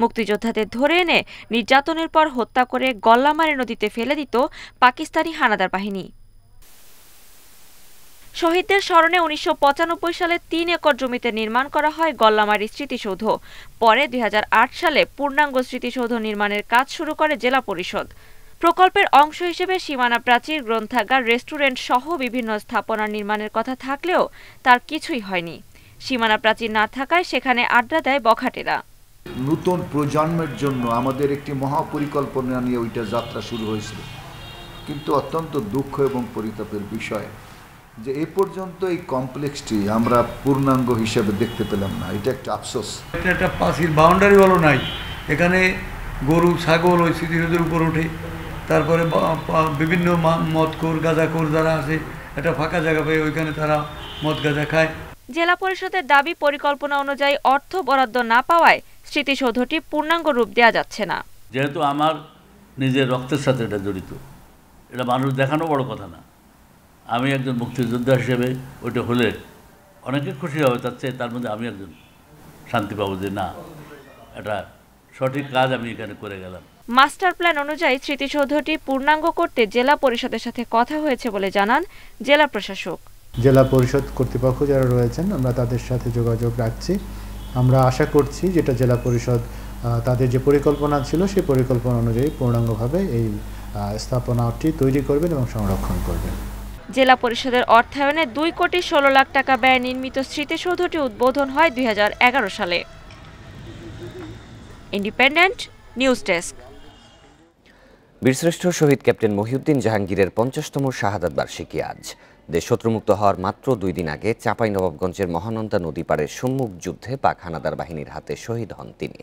মুক্তিযোদ্ধাদের ধরে এনে নির্যাতনের পর হত্যা করে গল্লামারী নদীতে ফেলে দিত পাকিস্তানি হানাদার বাহিনী। শহীদদের স্মরণে ১৯৯৫ সালে ৩ একর জমিতে নির্মাণ করা হয় গল্লামারী স্মৃতিসৌধ। পরে ২০০৮ সালে পূর্ণাঙ্গ স্মৃতিসৌধ নির্মাণের কাজ শুরু করে জেলা পরিষদ। প্রকল্পের অংশ হিসেবে সীমানা প্রাচীর, গ্রন্থাগার, রেস্টুরেন্ট সহ বিভিন্ন স্থাপনা নির্মাণের কথা থাকলেও তার কিছুই হয়নি। সীমানা প্রাচীর না থাকায় সেখানে আড্ডা দেয় বখাটেরা। নতুন প্রজন্মের জন্য আমাদের একটি মহাপরিকল্পনা নিয়ে ওইটা যাত্রা শুরু হয়েছিল, কিন্তু অত্যন্ত দুঃখ এবং পরিতাপের বিষয় যে এ পর্যন্ত এই কমপ্লেক্সটি আমরা পূর্ণাঙ্গ হিসেবে দেখতে পেলাম না। এটা একটা আফসোস। একটা পাঁচিল বাউন্ডারি বলো নাই, এখানে গরু ছাগল ওই স্মৃতিসৌধের উপর ওঠে। তারপরে বিভিন্ন মদখোর গাঁজাখোর যারা আছে একটা ফাঁকা জায়গা পেয়ে ওইখানে তারা মদ গাঁজা খায়। জেলা পরিষদের দাবি, পরিকল্পনা অনুযায়ী অর্থ বরাদ্দ না পাওয়ায় স্মৃতিসৌধটি পূর্ণাঙ্গ রূপ দেওয়া যাচ্ছে না। যেহেতু আমার নিজের রক্তের সাথে এটা জড়িত, এটা মানুষ দেখানো বড় কথা না। আমি একজন মুক্তিযোদ্ধা হিসেবে ওইটা হলে অনেকে খুশি হবে, তার মধ্যে আমি একজন শান্তি পাবো যে না, এটা সঠিক কাজ আমি এখানে করে গেলাম। মাস্টার প্ল্যান অনুযায়ী স্মৃতিসৌধটি পূর্ণাঙ্গ করতে জেলা পরিষদের সাথে কথা হয়েছে বলে জানান জেলা প্রশাসক। জেলা পরিষদ কর্তৃপক্ষ যারা রয়েছেন, আমরা তাদের সাথে যোগাযোগ রাখছি। আমরা আশা করছি যেটা জেলা পরিষদ তাদের যে পরিকল্পনা ছিল সেই পরিকল্পনা অনুযায়ী পূর্ণাঙ্গভাবে এই স্থাপনাটি তৈরি করবেন এবং সংরক্ষণ করবেন। জেলা পরিষদের অর্থায়নে 2,16,00,000 টাকা ব্যয়ে নির্মিত স্মৃতিসৌধটি উদ্বোধন হয় 2011 সালে। Independent news desk. বীরশ্রেষ্ঠ শহীদ ক্যাপ্টেন মহিউদ্দিন জাহাঙ্গীরের 50তম শাহাদাত বার্ষিকী আজ। দেশ শত্রুমুক্ত হওয়ার মাত্র 2 দিন আগে চাঁপাইনবাবগঞ্জের মহানন্দা নদী পাড়ের সম্মুখ যুদ্ধে পাক হানাদার বাহিনীর হাতে শহীদ হন তিনি।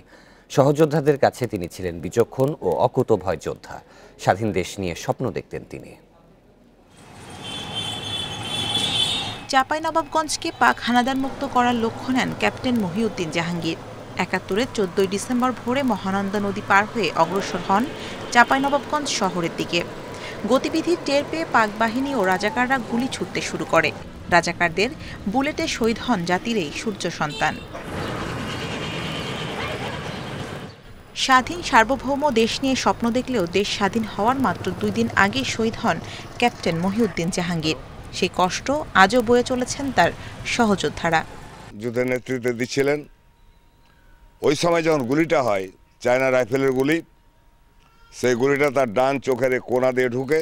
সহযোদ্ধাদের কাছে তিনি ছিলেন বিচক্ষণ ও অকুতোভয় যোদ্ধা। স্বাধীন দেশ নিয়ে স্বপ্ন দেখতেন তিনি। চাঁপাইনবাবগঞ্জকে পাক হানাদার মুক্ত করার লক্ষ্য নেন ক্যাপ্টেন মহিউদ্দিন জাহাঙ্গীর। ৭১-এর 14 ডিসেম্বর ভোরে মহানন্দা নদী পার হয়ে অগ্রসর হন চাঁপাইনবাবগঞ্জ শহরের দিকে। গতিবিধি টের পেয়ে পাক বাহিনী ও রাজাকাররা গুলি ছুটতে শুরু করে। রাজাকারদের বুলেটে শহীদ হন জাতির এই সূর্য সন্তান। স্বাধীন সার্বভৌম দেশ নিয়ে স্বপ্ন দেখলেও দেশ স্বাধীন হওয়ার মাত্র 2 দিন আগে শহীদ হন ক্যাপ্টেন মহিউদ্দিন জাহাঙ্গীর। সেই কষ্ট আজও বয়ে চলেছেন তার সহযোদ্ধারা। যুদ্ধের নেতৃত্ব দিচ্ছিলেন। ওই সময় যখন গুলিটা হয়, চায়না রাইফেলের গুলি, সেই গুলিটা তার ডান চোখের কোণা দিয়ে ঢুকে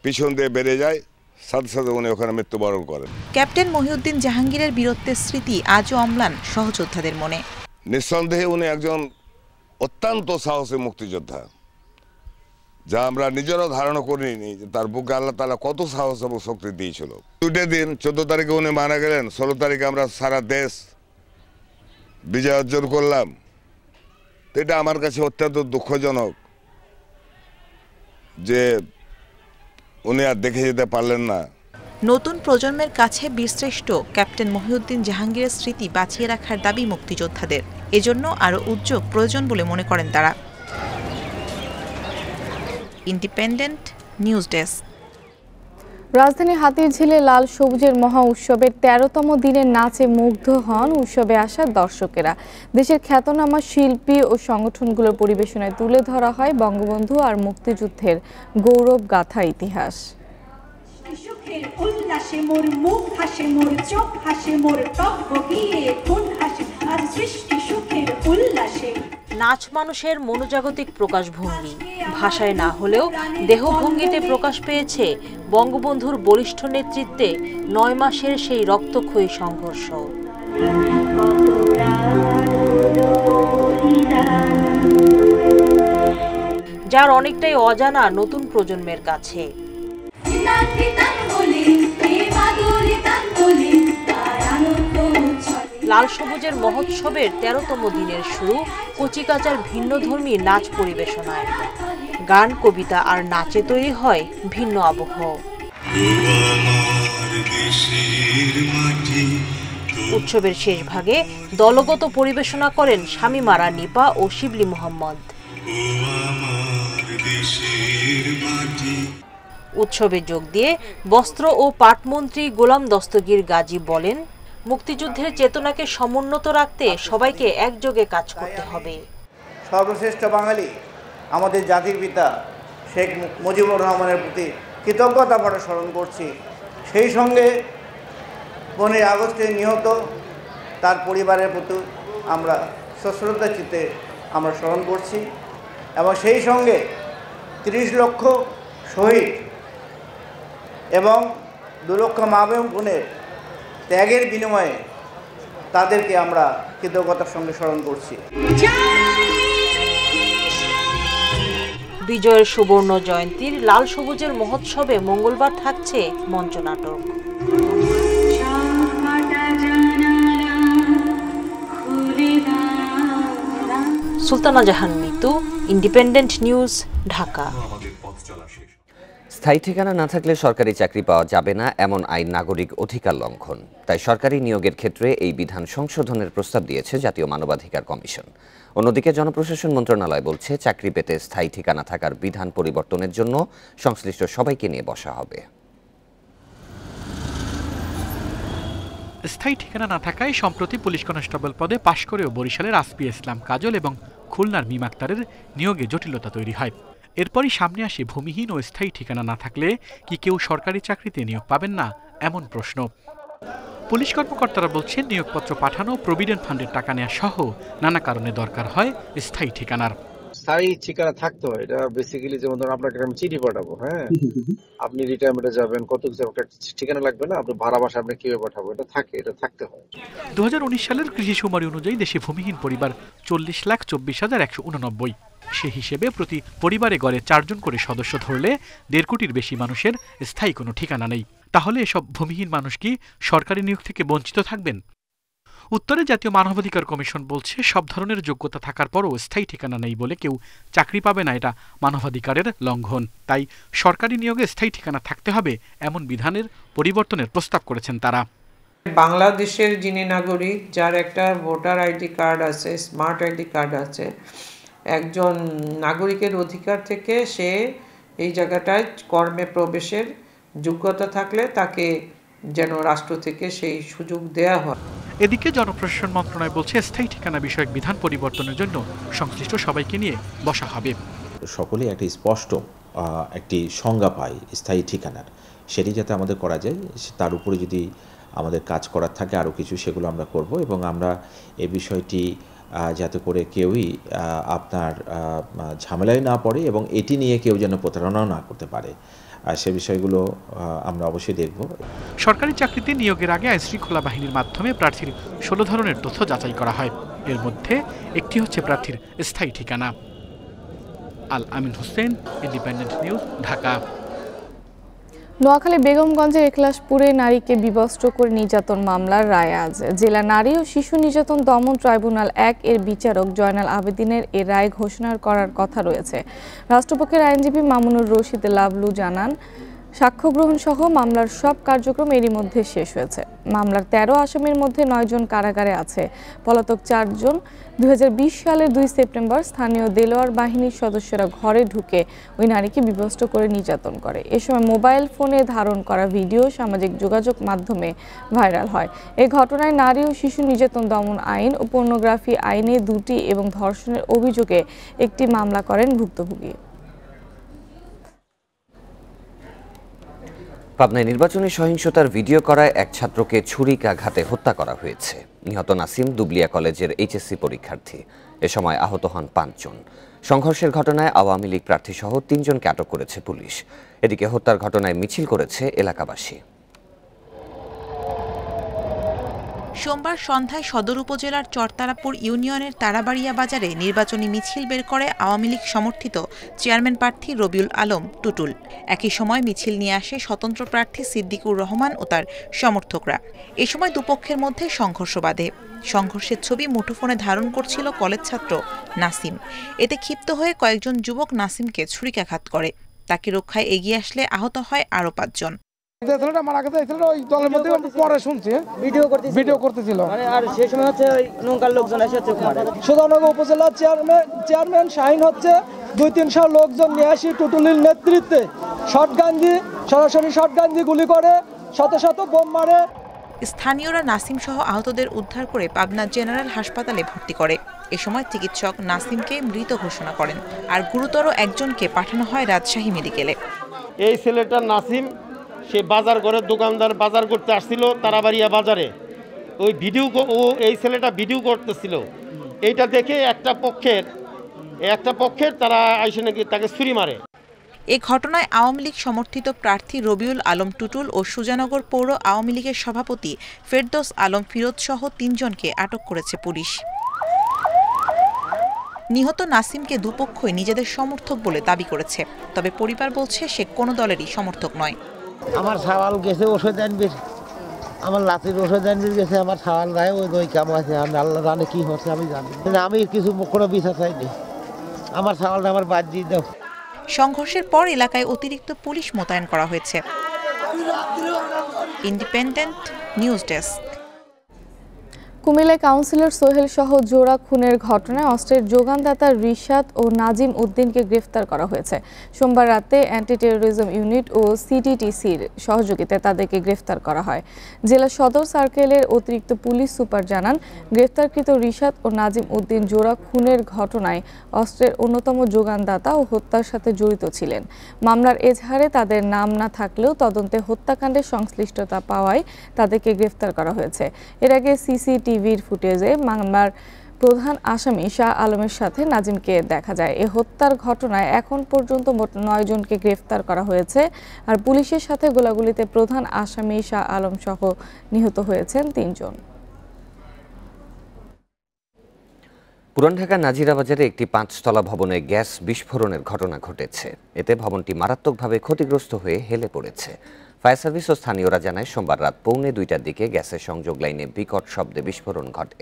পিছন দিয়ে বেরিয়ে যায়, সাথে সাথে উনি ওখানে মৃত্যুবরণ করেন। ক্যাপ্টেন মহিউদ্দিন জাহাঙ্গীরের বীরত্বের স্মৃতি আজও অম্লান সহযোদ্ধাদের মনে। নিঃসন্দেহে উনি একজন অত্যন্ত সাহসী মুক্তিযোদ্ধা, যা আমরা নিজেরাও ধারণা করিনি যে তার বুকে আল্লাহ তাআলা কত সাহস এবং শক্তি দিয়েছিল। দুটো দিন 14 তারিখে উনি মারা গেলেন, 16 তারিখে আমরা সারা দেশ বিজয় অর্জন করলাম। এটা আমার কাছে অত্যন্ত দুঃখজনক যে উনি আর দেখে যেতে পারলেন না। নতুন প্রজন্মের কাছে বীরশ্রেষ্ঠ ক্যাপ্টেন মহিউদ্দিন জাহাঙ্গীরের স্মৃতি বাঁচিয়ে রাখার দাবি মুক্তিযোদ্ধাদের। এজন্য আরও উদ্যোগ প্রয়োজন বলে মনে করেন তারা। Independent news desk. রাজধানী হাতিরঝিলে লাল সবুজের মহা উৎসবের 13তম দিনের নাচে মুগ্ধ হন উৎসবে আসা দর্শকেরা। দেশের খ্যাতনামা শিল্পী ও সংগঠনগুলোর পরিবেশনায় তুলে ধরা হয় বঙ্গবন্ধু আর মুক্তিযুদ্ধের গৌরব গাথা ইতিহাস। উল্লাসে মোর মুখ হাসে, মোর চোখ হাসে, মোর ত্বক বগিয়ে কোন হাসে, আর সৃষ্টি সুখের উল্লাসে। নাচ মানুষের মনোজাগতিক প্রকাশভঙ্গি, ভাষায় না হলেও দেহভঙ্গিতে প্রকাশ পেয়েছে বঙ্গবন্ধুর বলিষ্ঠ নেতৃত্বে 9 মাসের সেই রক্তক্ষয়ী সংঘর্ষ। যার অনেকটাই অজানা নতুন প্রজন্মের কাছে। লাল সবুজের মহোৎসবের 13তম দিনের শুরু কচিকাচার ভিন্নধর্মী নাচ পরিবেশনায়। গান, কবিতা আর নাচে তৈরি হয় ভিন্ন আবহ। উৎসবের শেষ ভাগে দলগত পরিবেশনা করেন শামীমারা নিপা ও শিবলি মোহাম্মদ। উৎসবে যোগ দিয়ে বস্ত্র ও পাটমন্ত্রী গোলাম দস্তগীর গাজী বলেন, মুক্তিযুদ্ধের চেতনাকে সমুন্নত রাখতে সবাইকে একযোগে কাজ করতে হবে। সর্বশ্রেষ্ঠ বাঙালি আমাদের জাতির পিতা শেখ মুজিবুর রহমানের প্রতি কৃতজ্ঞতা আমরা স্মরণ করছি। সেই সঙ্গে 15 আগস্টে নিহত তার পরিবারের প্রতি আমরা সশ্রদ্ধা চিত্তে আমরা স্মরণ করছি এবং সেই সঙ্গে 30 লক্ষ শহীদ এবং 2 লক্ষ মা বোনের ত্যাগের বিনিময়ে তাদেরকে আমরা কৃতজ্ঞতার সঙ্গে স্মরণ করছি। বিজয়ের সুবর্ণ জয়ন্তীর লাল সবুজের মহোৎসবে মঙ্গলবার থাকছে মঞ্চনাটক। সুলতানা জাহান মিতু, ইন্ডিপেন্ডেন্ট নিউজ, ঢাকা। স্থায়ী ঠিকানা না থাকলে সরকারি চাকরি পাওয়া যাবে না, এমন আইন নাগরিক অধিকার লঙ্ঘন। তাই সরকারি নিয়োগের ক্ষেত্রে এই বিধান সংশোধনের প্রস্তাব দিয়েছে জাতীয় মানবাধিকার কমিশন। অন্যদিকে জনপ্রশাসন মন্ত্রণালয় বলছে, চাকরি পেতে স্থায়ী ঠিকানা থাকার বিধান পরিবর্তনের জন্য সংশ্লিষ্ট সবাইকে নিয়ে বসা হবে। স্থায়ী ঠিকানা না থাকায় সম্প্রতি পুলিশ কনস্টেবল পদে পাশ করেও বরিশালের আসপি ইসলাম কাজল এবং খুলনার মিম আক্তারের নিয়োগে জটিলতা তৈরি হয়। এরপরই সামনে আসে ভূমিহীন ও স্থায়ী ঠিকানা না থাকলে কি কেউ সরকারি চাকরিতে নিয়োগ পাবেন না, এমন প্রশ্ন। পুলিশ কর্মকর্তারা বলছেন, নিয়োগপত্র পাঠানো, প্রভিডেন্ট ফান্ডের টাকা নেওয়া সহ নানা কারণে দরকার হয় স্থায়ী ঠিকানার। স্থায়ী ঠিকানা থাকতে হয়, এটা বেসিক্যালি যেমন ধরুন আপনাকে আমি চিঠি পাঠাবো, হ্যাঁ আপনি রিটায়ারমেন্টে যাবেন, কত কিছু একটা ঠিকানা লাগবে না, আপনি ভাড়া বাসা আপনি কিভাবে পাঠাবো, এটা থাকতে হয়। 2019 সালের কৃষি শুমারি অনুযায়ী দেশে ভূমিহীন পরিবার 40,24,189। সে হিসেবে প্রতি পরিবারে গড়ে 4 জন করে সদস্য ধরলে 1.5 কোটির বেশি মানুষের স্থায়ী কোনো ঠিকানা নেই। তাহলে এসব ভূমিহীন মানুষ কি সরকারি নিয়োগ থেকে বঞ্চিত থাকবেন? উত্তরে জাতীয় মানবাধিকার কমিশন বলছে, সব ধরনের যোগ্যতা থাকার পরও স্থায়ী ঠিকানা নেই বলে কেউ চাকরি পাবে না, এটা মানবাধিকারের লঙ্ঘন। তাই সরকারি নিয়োগে স্থায়ী ঠিকানা থাকতে হবে, এমন বিধানের পরিবর্তনের প্রস্তাব করেছেন তারা। বাংলাদেশের যিনি নাগরিক, যার একটা ভোটার আইডি কার্ড আছে, স্মার্ট আইডি কার্ড আছে, একজন নাগরিকের অধিকার থেকে সে এই জায়গাটায় কর্মে প্রবেশের যোগ্যতা থাকলে তাকে যেন রাষ্ট্র থেকে সেই সুযোগ দেয়া হয়। এদিকে জনপ্রশাসন মন্ত্রণালয় বলছে স্থায়ী ঠিকানা বিষয়ক বিধান পরিবর্তনের জন্য সংশ্লিষ্ট সবাইকে নিয়ে বসা হবে। সকলে একটি স্পষ্ট একটি সংজ্ঞা পায় স্থায়ী ঠিকানার, সেটি যাতে আমাদের করা যায়, তার উপরে যদি আমাদের কাজ করার থাকে আরও কিছু, সেগুলো আমরা করব এবং আমরা এই বিষয়টি যাতে করে কেউই আপনার ঝামেলায় না পড়ে এবং এটি নিয়ে কেউ যেন প্রতারণাও না করতে পারে, সে বিষয়গুলো আমরা অবশ্যই দেখব। সরকারি চাকরিতে নিয়োগের আগে আইনশৃঙ্খলা বাহিনীর মাধ্যমে প্রার্থীর 16 ধরনের তথ্য যাচাই করা হয়। এর মধ্যে একটি হচ্ছে প্রার্থীর স্থায়ী ঠিকানা। আল আমিন হোসেন, ইন্ডিপেন্ডেন্ট নিউজ, ঢাকা। নোয়াখালী বেগমগঞ্জের এখলাসপুরে নারীকে বিবস্ত্র করে নির্যাতন মামলার রায় আজ। জেলা নারী ও শিশু নির্যাতন দমন ট্রাইব্যুনাল 1 এর বিচারক জয়নাল আবেদিনের এ রায় ঘোষণা করার কথা রয়েছে। রাষ্ট্রপক্ষের আইনজীবী মামুনুর রশিদ লাবলু জানান, সাক্ষ্য গ্রহণ সহ মামলার সব কার্যক্রম এরই মধ্যে শেষ হয়েছে। মামলার 13 আসামির মধ্যে 9 জন কারাগারে আছে। পলাতক 4 জন। 2020 সালের 2 সেপ্টেম্বর স্থানীয় দেলোয়ার বাহিনীর সদস্যরা ঘরে ঢুকে ওই নারীকে বিবস্ত্র করে নির্যাতন করে। এ সময় মোবাইল ফোনে ধারণ করা ভিডিও সামাজিক যোগাযোগ মাধ্যমে ভাইরাল হয়। এই ঘটনায় নারী ও শিশু নির্যাতন দমন আইন ও পর্নোগ্রাফি আইনে 2টি এবং ধর্ষণের অভিযোগে একটি মামলা করেন ভুক্তভোগী। পাবনায় নির্বাচনী সহিংসতার ভিডিও করায় এক ছাত্রকে ছুরিকাঘাতে হত্যা করা হয়েছে। নিহত নাসিম দুবলিয়া কলেজের এইচএসসি পরীক্ষার্থী। এ সময় আহত হন 5 জন। সংঘর্ষের ঘটনায় আওয়ামী লীগ প্রার্থীসহ 3 জনকে আটক করেছে পুলিশ। এদিকে হত্যার ঘটনায় মিছিল করেছে এলাকাবাসী। সোমবার সন্ধ্যায় সদর উপজেলার চরতারাপুর ইউনিয়নের তারাবাড়িয়া বাজারে নির্বাচনী মিছিল বের করে আওয়ামী লীগ সমর্থিত চেয়ারম্যান প্রার্থী রবিউল আলম টুটুল। একই সময় মিছিল নিয়ে আসে স্বতন্ত্র প্রার্থী সিদ্দিকুর রহমান ও তার সমর্থকরা। এ সময় দুপক্ষের মধ্যে সংঘর্ষ বাধে। সংঘর্ষের ছবি মুঠোফোনে ধারণ করছিল কলেজ ছাত্র নাসিম। এতে ক্ষিপ্ত হয়ে কয়েকজন যুবক নাসিমকে ছুরিকাঘাত করে। তাকে রক্ষায় এগিয়ে আসলে আহত হয় আরও 5 জন। সুধানগর উপজেলার চেয়ারম্যান শাহিন হচ্ছে 2-300 লোকজন নিয়ে আসি টুটুলির নেতৃত্বে সরাসরি শটগান দিয়ে গুলি করে, শত শত বোম মারে। স্থানীয়রা নাসিম সহ আহতদের উদ্ধার করে পাবনা জেনারেল হাসপাতালে ভর্তি করে। এ সময় চিকিৎসক নাসিমকে মৃত ঘোষণা করেন, আর গুরুতর একজনকে পাঠানো হয় রাজশাহী মেডিকেলে। এই ছেলেটা নাসিম, সে বাজার ঘরের দোকানদার বাজার করতে আসছিল তারাবাড়িয়া বাজারে। ওই এই ছেলেটা ভিডিও করতেছিল। এইটা দেখে একটা পক্ষের তারা আইসে নাকি তাকে ছুরি মারে। এ ঘটনায় আওয়ামী লীগ সমর্থিত প্রার্থী রবিউল আলম টুটুল ও সুজানগর পৌর আওয়ামী লীগের সভাপতি ফেরদৌস আলম ফিরোজ সহ 3 জনকে আটক করেছে পুলিশ। নিহত নাসিমকে দুপক্ষই নিজেদের সমর্থক বলে দাবি করেছে, তবে পরিবার বলছে সে কোনো দলেরই সমর্থক নয়। আমার সাওয়াল গেছে ওষুধ আনবির, আমার লাতির ওষুধ আনবির গেছে, আমার সাওয়াল নাই ওই কাম আছে। আমি আল্লাহ জানে কি হচ্ছে আমি জানি, আমি কিছু কোনো বিচার চাইনি। আমার সাওয়ালটা আমার বাদ দিয়ে দাও। সংঘর্ষের পর এলাকায় অতিরিক্ত পুলিশ মোতায়েন করা হয়েছে। Independent news desk. কুমিল্লায় কাউন্সিলর সোহেল সহ জোড়া খুনের ঘটনায় অস্ত্রের যোগানদাতা রিশাদ ও নাজিম উদ্দিনকে গ্রেফতার করা হয়েছে। সোমবার রাতে অ্যান্টি টেরোরিজম ইউনিট ও সিটিটিসির সহযোগিতায় তাদেরকে গ্রেফতার করা হয়। জেলা সদর সার্কেলের অতিরিক্ত পুলিশ সুপার জানান, গ্রেফতারকৃত রিশাদ ও নাজিম উদ্দিন জোড়া খুনের ঘটনায় অস্ত্রের অন্যতম যোগানদাতা ও হত্যার সাথে জড়িত ছিলেন। মামলার এজাহারে তাদের নাম না থাকলেও তদন্তে হত্যাকাণ্ডের সংশ্লিষ্টতা পাওয়ায় তাদেরকে গ্রেফতার করা হয়েছে। এর আগে সিসিটিভির ফুটেজে মামলার প্রধান আসামি শাহ আলমের সাথে নাজিমকে দেখা যায়। এই হত্যার ঘটনায় এখন পর্যন্ত মোট 9 জনকে গ্রেফতার করা হয়েছে, আর পুলিশের সাথে গোলাগুলিতে প্রধান আসামি শাহ আলম সহ নিহত হয়েছেন 3 জন। পুরান ঢাকা নাজিরা বাজারে একটি 5তলা ভবনে গ্যাস বিস্ফোরণের ঘটনা ঘটেছে। এতে ভবনটি মারাত্মকভাবে ক্ষতিগ্রস্ত হয়ে হেলে পড়েছে। ফায়ার সার্ভিস ও স্থানীয়রা জানায়, সোমবার রাত 1:45টার দিকে গ্যাসের সংযোগ লাইনে বিকট শব্দে বিস্ফোরণ ঘটে।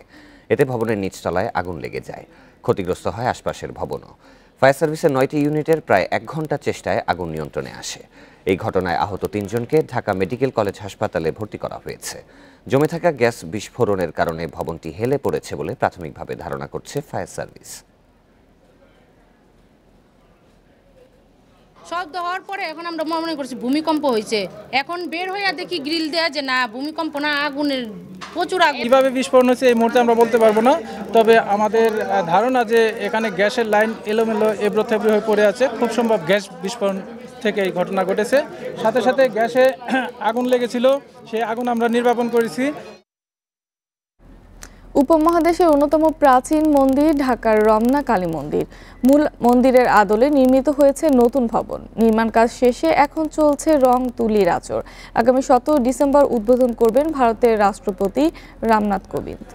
এতে ভবনের নিচতলায় আগুন লেগে যায়। ক্ষতিগ্রস্ত হয় আশপাশের ভবনও। ফায়ার সার্ভিসের 9টি ইউনিটের প্রায় 1 ঘন্টা চেষ্টায় আগুন নিয়ন্ত্রণে আসে। এই ঘটনায় আহত 3 জনকে ঢাকা মেডিকেল কলেজ হাসপাতালে ভর্তি করা হয়েছে। জমে থাকা গ্যাস বিস্ফোরণের কারণে ভবনটি হেলে পড়েছে বলে প্রাথমিকভাবে ধারণা করছে ফায়ার সার্ভিস। শব্দ হওয়ার পরে এখন আমরা মনে করছি ভূমিকম্প হয়েছে, এখন বের হইয়া দেখি গ্রিল দেয়া যে না ভূমিকম্প না, আগুনের প্রচুর আগুন। কিভাবে বিস্ফোরণ হয়েছে এই মুহূর্তে আমরা বলতে পারবো না, তবে আমাদের ধারণা যে এখানে গ্যাসের লাইন এলোমেলো এবড়োথেবড়ো হয়ে পড়ে আছে, খুব সম্ভব গ্যাস বিস্ফোরণ থেকে এই ঘটনা ঘটেছে। সাথে সাথে গ্যাসে আগুন লেগেছিল, সেই আগুন আমরা নির্বাপন করেছি। উপমহাদেশের অন্যতম প্রাচীন মন্দির ঢাকার রমনা কালী মন্দির, মূল মন্দিরের আদলে নির্মিত হয়েছে নতুন ভবন। নির্মাণ কাজ শেষে এখন চলছে রং তুলির আঁচড়। আগামী 17 ডিসেম্বর উদ্বোধন করবেন ভারতের রাষ্ট্রপতি রামনাথ কোবিন্দ।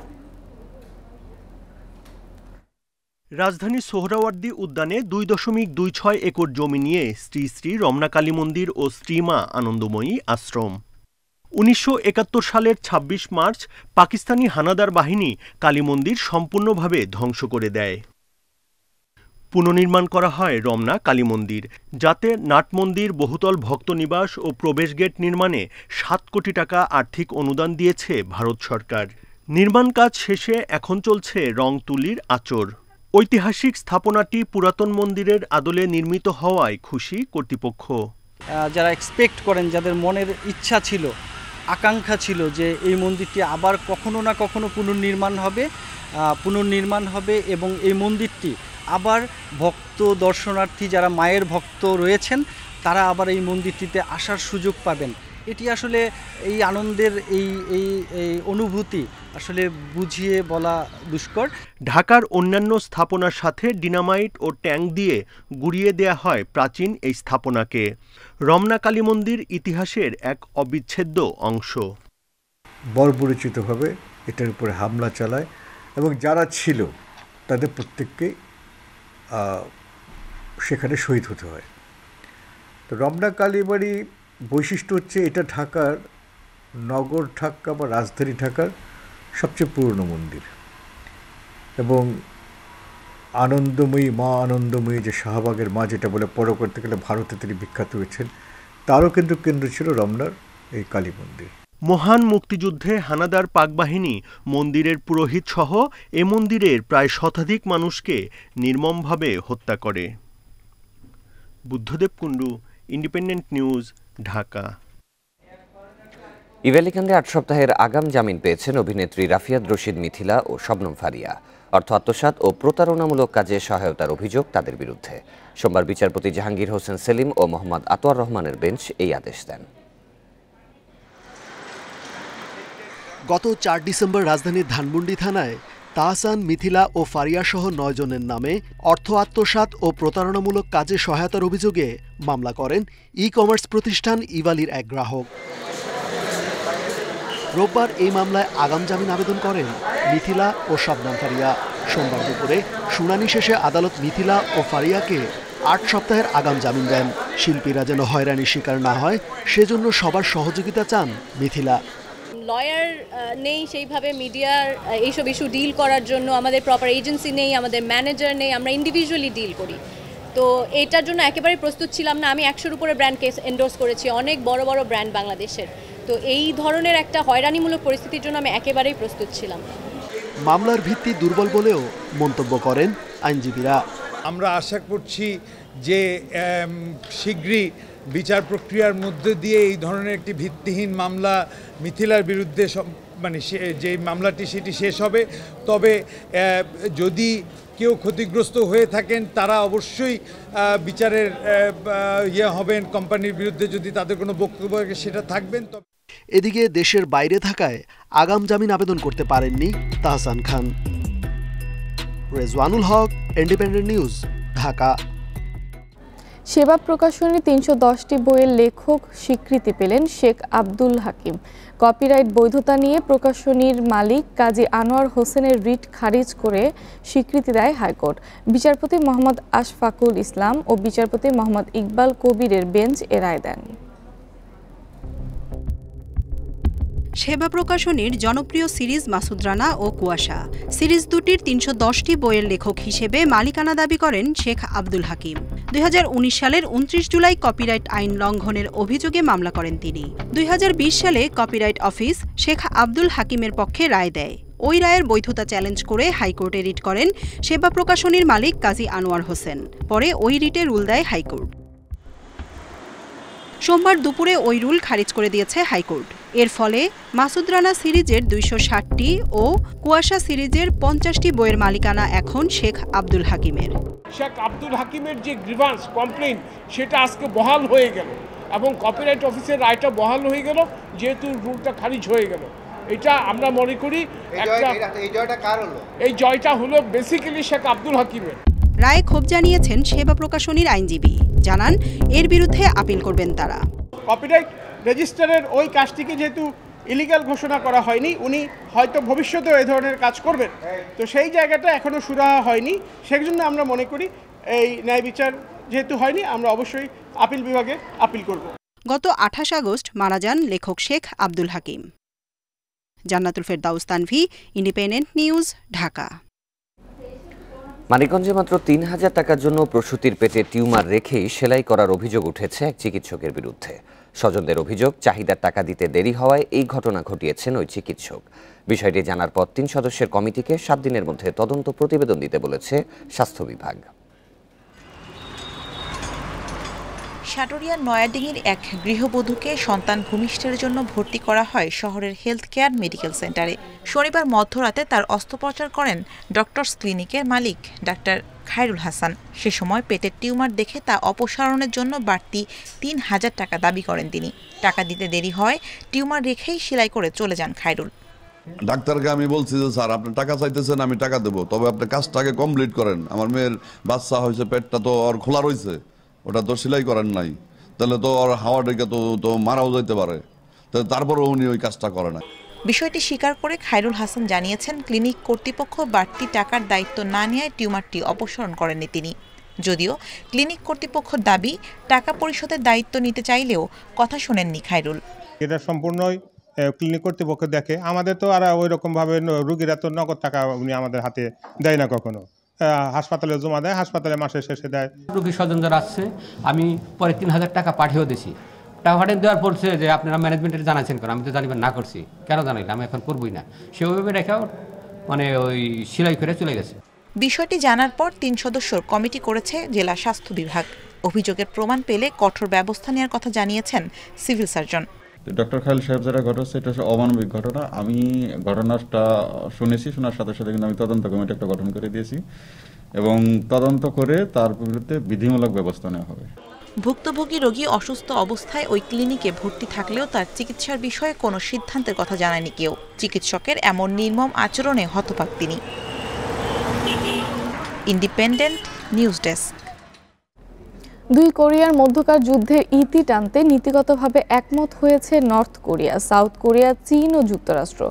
রাজধানীর সোহরাওয়ার্দী উদ্যানে 2.26 একর জমি নিয়ে শ্রী শ্রী রমনা কালী মন্দির ও শ্রীমা আনন্দময়ী আশ্রম। 1971 সালের 26 মার্চ পাকিস্তানি হানাদার বাহিনী কালী মন্দির সম্পূর্ণভাবে ধ্বংস করে দেয়। পুনর্নির্মাণ করা হয় রমনা কালী মন্দির, যাতে নাট মন্দির, বহুতল ভক্তনিবাস ও প্রবেশ গেট নির্মাণে 7 কোটি টাকা আর্থিক অনুদান দিয়েছে ভারত সরকার। নির্মাণ কাজ শেষে এখন চলছে রং তুলির আঁচড়। ঐতিহাসিক স্থাপনাটি পুরাতন মন্দিরের আদলে নির্মিত হওয়ায় খুশি কর্তৃপক্ষ। যারা এক্সপেক্ট করেন, যাদের মনের ইচ্ছা ছিল, আকাঙ্ক্ষা ছিল যে এই মন্দিরটি আবার কখনো না কখনো পুনর্নির্মাণ হবে এবং এই মন্দিরটি আবার ভক্ত দর্শনার্থী যারা মায়ের ভক্ত রয়েছেন তারা আবার এই মন্দিরটিতে আসার সুযোগ পাবেন। এটি আসলে এই আনন্দের এই অনুভূতি আসলে বুঝিয়ে বলা দুষ্কর। ঢাকার অন্যান্য স্থাপনার সাথে ডিনামাইট ও ট্যাঙ্ক দিয়ে গুড়িয়ে দেয়া হয় প্রাচীন এই স্থাপনাকে। রমনা কালী মন্দির ইতিহাসের এক অবিচ্ছেদ্য অংশ। বর্বরচিতভাবে এটার উপরে হামলা চালায় এবং যারা ছিল তাদের প্রত্যেককে সেখানে শহীদ হতে হয়। তো রমনা কালীবাড়ি বৈশিষ্ট্য হচ্ছে এটা ঢাকার নগর ঢাকা বা রাজধানী ঢাকার সবচেয়ে পুরনো মন্দির এবং আনন্দময়ী মা আনন্দময়ী যে শাহবাগের মা যেটা বলে পর করতে গেলে ভারতে তিনি বিখ্যাত হয়েছেন, তারও কিন্তু কেন্দ্র ছিল রমনার এই কালী মন্দির। মহান মুক্তিযুদ্ধে হানাদার পাকবাহিনী মন্দিরের পুরোহিত সহ এ মন্দিরের প্রায় শতাধিক মানুষকে নির্মমভাবে হত্যা করে। Buddhadeb Kundu, Independent News, Dhaka. ইভ্যালিকাণ্ডে 8 সপ্তাহের আগাম জামিন পেয়েছেন অভিনেত্রী রাফিয়াত রশিদ মিথিলা ও শবনম ফারিয়া। অর্থ আত্মসাৎ ও প্রতারণামূলক কাজে সহায়তার অভিযোগ তাদের বিরুদ্ধে। সোমবার বিচারপতি জাহাঙ্গীর হোসেন সেলিম ও মোহাম্মদ আতোয়ার রহমানের বেঞ্চ এই আদেশ দেন। গত 4 ডিসেম্বর রাজধানীর ধানমন্ডি থানায় তাহসান, মিথিলা ও ফারিয়া সহ 9 জনের নামে অর্থ আত্মসাৎ ও প্রতারণামূলক কাজে সহায়তার অভিযোগে মামলা করেন ই-কমার্স প্রতিষ্ঠান ইভালির এক গ্রাহক। রোববার এই মামলায় আগাম জামিন আবেদন করেন মিথিলা ও শবনম ফারিয়া। সোমবার দুপুরে শুনানি শেষে আদালত মিথিলা ও ফারিয়াকে 8 সপ্তাহের আগাম জামিন দেন। শিল্পীরা যেন হয়রানির শিকার না হয় সেজন্য সবার সহযোগিতা চান মিথিলা। লয়ার নেই সেইভাবে মিডিয়ার এইসব ইস্যু ডিল করার জন্য, আমাদের প্রপার এজেন্সি নেই, আমাদের ম্যানেজার নেই, আমরা ইন্ডিভিজুয়ালি ডিল করি। তো এটার জন্য একেবারে প্রস্তুত ছিলাম না। আমি 100-র উপরে ব্র্যান্ডকে এন্ডোর্স করেছি, অনেক বড় বড় ব্র্যান্ড বাংলাদেশের। তো এই ধরনের একটা হয়রানিমূলক পরিস্থিতির জন্য আমি একেবারেই প্রস্তুত ছিলাম। মামলার ভিত্তি দুর্বল বলেও মন্তব্য করেন আইনজীবীরা। আমরা আশা করছি যে শীঘ্রই বিচার প্রক্রিয়ার মধ্যে দিয়ে এই ধরনের একটি ভিত্তিহীন মামলা মিথিলার বিরুদ্ধে মানে যে মামলাটি সেটি শেষ হবে। তবে যদি কেউ ক্ষতিগ্রস্ত হয়ে থাকেন তারা অবশ্যই বিচারের হবেন, কোম্পানির বিরুদ্ধে যদি তাদের কোনো বক্তব্য থাকে সেটা থাকবেন। এদিকে দেশের বাইরে থাকায় আগাম জামিন আবেদন করতে পারেননি তাহসান খান। রেজওয়ানুল হক, ইন্ডিপেন্ডেন্ট নিউজ, ঢাকা। সেবা প্রকাশনী 310টি বইয়ের লেখক স্বীকৃতি পেলেন শেখ আব্দুল হাকিম। কপিরাইট বৈধতা নিয়ে প্রকাশনীর মালিক কাজী আনোয়ার হোসেনের রিট খারিজ করে স্বীকৃতি দেয় হাইকোর্ট। বিচারপতি মোহাম্মদ আশফাকুল ইসলাম ও বিচারপতি মোহাম্মদ ইকবাল কবিরের বেঞ্চ এ রায় দেন। সেবা প্রকাশনীর জনপ্রিয় সিরিজ মাসুদ রানা ও কুয়াশা সিরিজ দুটির 310টি বইয়ের লেখক হিসেবে মালিকানা দাবি করেন শেখ আব্দুল হাকিম। 2019 সালের 29 জুলাই কপিরাইট আইন লঙ্ঘনের অভিযোগে মামলা করেন তিনি। 2020 সালে কপিরাইট অফিস শেখ আব্দুল হাকিমের পক্ষে রায় দেয়। ওই রায়ের বৈধতা চ্যালেঞ্জ করে হাইকোর্টে রিট করেন সেবা প্রকাশনীর মালিক কাজী আনোয়ার হোসেন। পরে ওই রিটে রুল দেয় হাইকোর্ট। সোমবার দুপুরে ওই রুল খারিজ করে দিয়েছে হাইকোর্ট। এর ফলে মাসুদ রানা সিরিজের 260টি ও কুয়াশা সিরিজের 50টি বইয়ের মালিকানা এখন শেখ আব্দুল হাকিমের। শেখ আব্দুল হাকিমের যে গ্রিভান্স কমপ্লেইন সেটা আজকে বহাল হয়ে গেল এবং কপিরাইট অফিসের রায়টা বহাল হয়ে গেল, যেহেতু রুলটা খারিজ হয়ে গেল। এটা আমরা মনে করি এই জয়টা হলো বেসিক্যালি শেখ আব্দুল হাকিমের। রায়ে ক্ষোভ জানিয়েছেন সেবা প্রকাশনীর আইনজীবী, জানান এর বিরুদ্ধে আপিল করবেন তারা। কপিরাইট রেজিস্টারের ওই কাজটিকে যেহেতু ইলিগাল ঘোষণা করা হয়নি, উনি হয়তো ভবিষ্যতেও এই ধরনের কাজ করবেন, তো সেই জায়গাটা এখনো সুরাহা হয়নি। সেই জন্য আমরা মনে করি এই ন্যায় বিচার যেহেতু হয়নি, আমরা অবশ্যই আপিল বিভাগে আপিল করব। গত 28 আগস্ট মারা যান লেখক শেখ আব্দুল হাকিম। জান্নাতুল ফেরদাউস তানভি, ইন্ডিপেন্ডেন্ট নিউজ, ঢাকা। মানিকগঞ্জে মাত্র ৩,০০০ টাকার জন্য প্রসূতির পেটে টিউমার রেখেই সেলাই করার অভিযোগ উঠেছে এক চিকিৎসকের বিরুদ্ধে। স্বজনদের অভিযোগ, চাহিদার টাকা দিতে দেরি হওয়ায় এই ঘটনা ঘটিয়েছেন ওই চিকিৎসক। বিষয়টি জানার পর 3 সদস্যের কমিটিকে 7 দিনের মধ্যে তদন্ত প্রতিবেদন দিতে বলেছে স্বাস্থ্য বিভাগ। সাটুরিয়ার নয়াডিঙ্গির এক গৃহবধূকে সন্তান ভূমিষ্ঠের জন্য ভর্তি করা হয় শহরের হেলথ কেয়ার মেডিকেল সেন্টারে। শনিবার মধ্যরাতে তার অস্ত্রোপচার করেন ডক্টরস ক্লিনিকের মালিক ডাক্তার খায়রুল হাসান। সে সময় পেটের টিউমার দেখে তা অপসারণের জন্য বাড়তি ৩,০০০ টাকা দাবি করেন তিনি। টাকা দিতে দেরি হয়, টিউমার রেখেই সেলাই করে চলে যান খায়রুল। ডাক্তারকে আমি বলছি যে স্যার আপনি টাকা চাইতেছেন, আমি টাকা দেবো, তবে আপনি কাজটাকে কমপ্লিট করেন। আমার মেয়ের বাচ্চা হয়েছে, পেটটা তো আর খোলা রয়েছে, ওটা তো সেলাই করেন নাই, তাহলে তো আর হাওয়া ডেকে তো মারাও যেতে পারে, তারপরে উনি ওই কাজটা করে না। বিষয়টি স্বীকার করে খায়রুল হাসান জানিয়েছেন, ক্লিনিক কর্তৃপক্ষ বাড়তি টাকার দায়িত্ব না নেয় টিউমারটি অপসারণ করেননি তিনি। যদিও ক্লিনিক কর্তৃপক্ষের দাবি টাকা পরিশোধের দায়িত্ব নিতে চাইলেও কথা শোনেননি খায়রুল। এটা সম্পূর্ণই ক্লিনিক কর্তৃপক্ষ দেখে, আমাদের তো আর ওই রকমভাবে রোগীরা তো নগদ টাকা উনি আমাদের হাতে দেয় না, কখনো হাসপাতালে জমা দেয়, হাসপাতালে মাসের শেষে দেয়। রোগী স্বজন যারা আসছে আমি পরে ৩,০০০ টাকা পাঠিয়েও দিছি। টাকা পাঠিয়ে দেওয়ার পড়ছে যে আপনারা ম্যানেজমেন্টের জানাচ্ছেন কেন, আমি তো জানিবেন না করছি, কেন জানাইলে আমি এখন করবই না, সেভাবে রেখেও মানে ওই সেলাই করে চলে গেছে। বিষয়টি জানার পর 3 সদস্যর কমিটি করেছে জেলা স্বাস্থ্য বিভাগ। অভিযোগের প্রমাণ পেলে কঠোর ব্যবস্থা নেওয়ার কথা জানিয়েছেন সিভিল সার্জন। ডক্টর খায়রুল সাহেব যারা ঘটেছে এটা অমানবিক ঘটনা। আমি ঘটনাটা শুনেছি, শোনার সাথে সাথে কিন্তু আমি তদন্ত কমিটি একটা গঠন করে দিয়েছি এবং তদন্ত করে তার বিরুদ্ধে বিধিমূলক ব্যবস্থা নেওয়া হবে। ভুক্তভোগী রোগী অসুস্থ অবস্থায় ওই ক্লিনিকে ভর্তি থাকলেও তার চিকিৎসার বিষয়ে কোনো সিদ্ধান্তের কথা জানায়নি কেউ। চিকিৎসকের এমন নির্মম আচরণে হতবাক তিনি। Independent news desk. 2 কোরিয়ার মধ্যকার যুদ্ধের ইতি টানতে নীতিগতভাবে একমত হয়েছে নর্থ কোরিয়া, সাউথ কোরিয়া, চীন ও যুক্তরাষ্ট্র।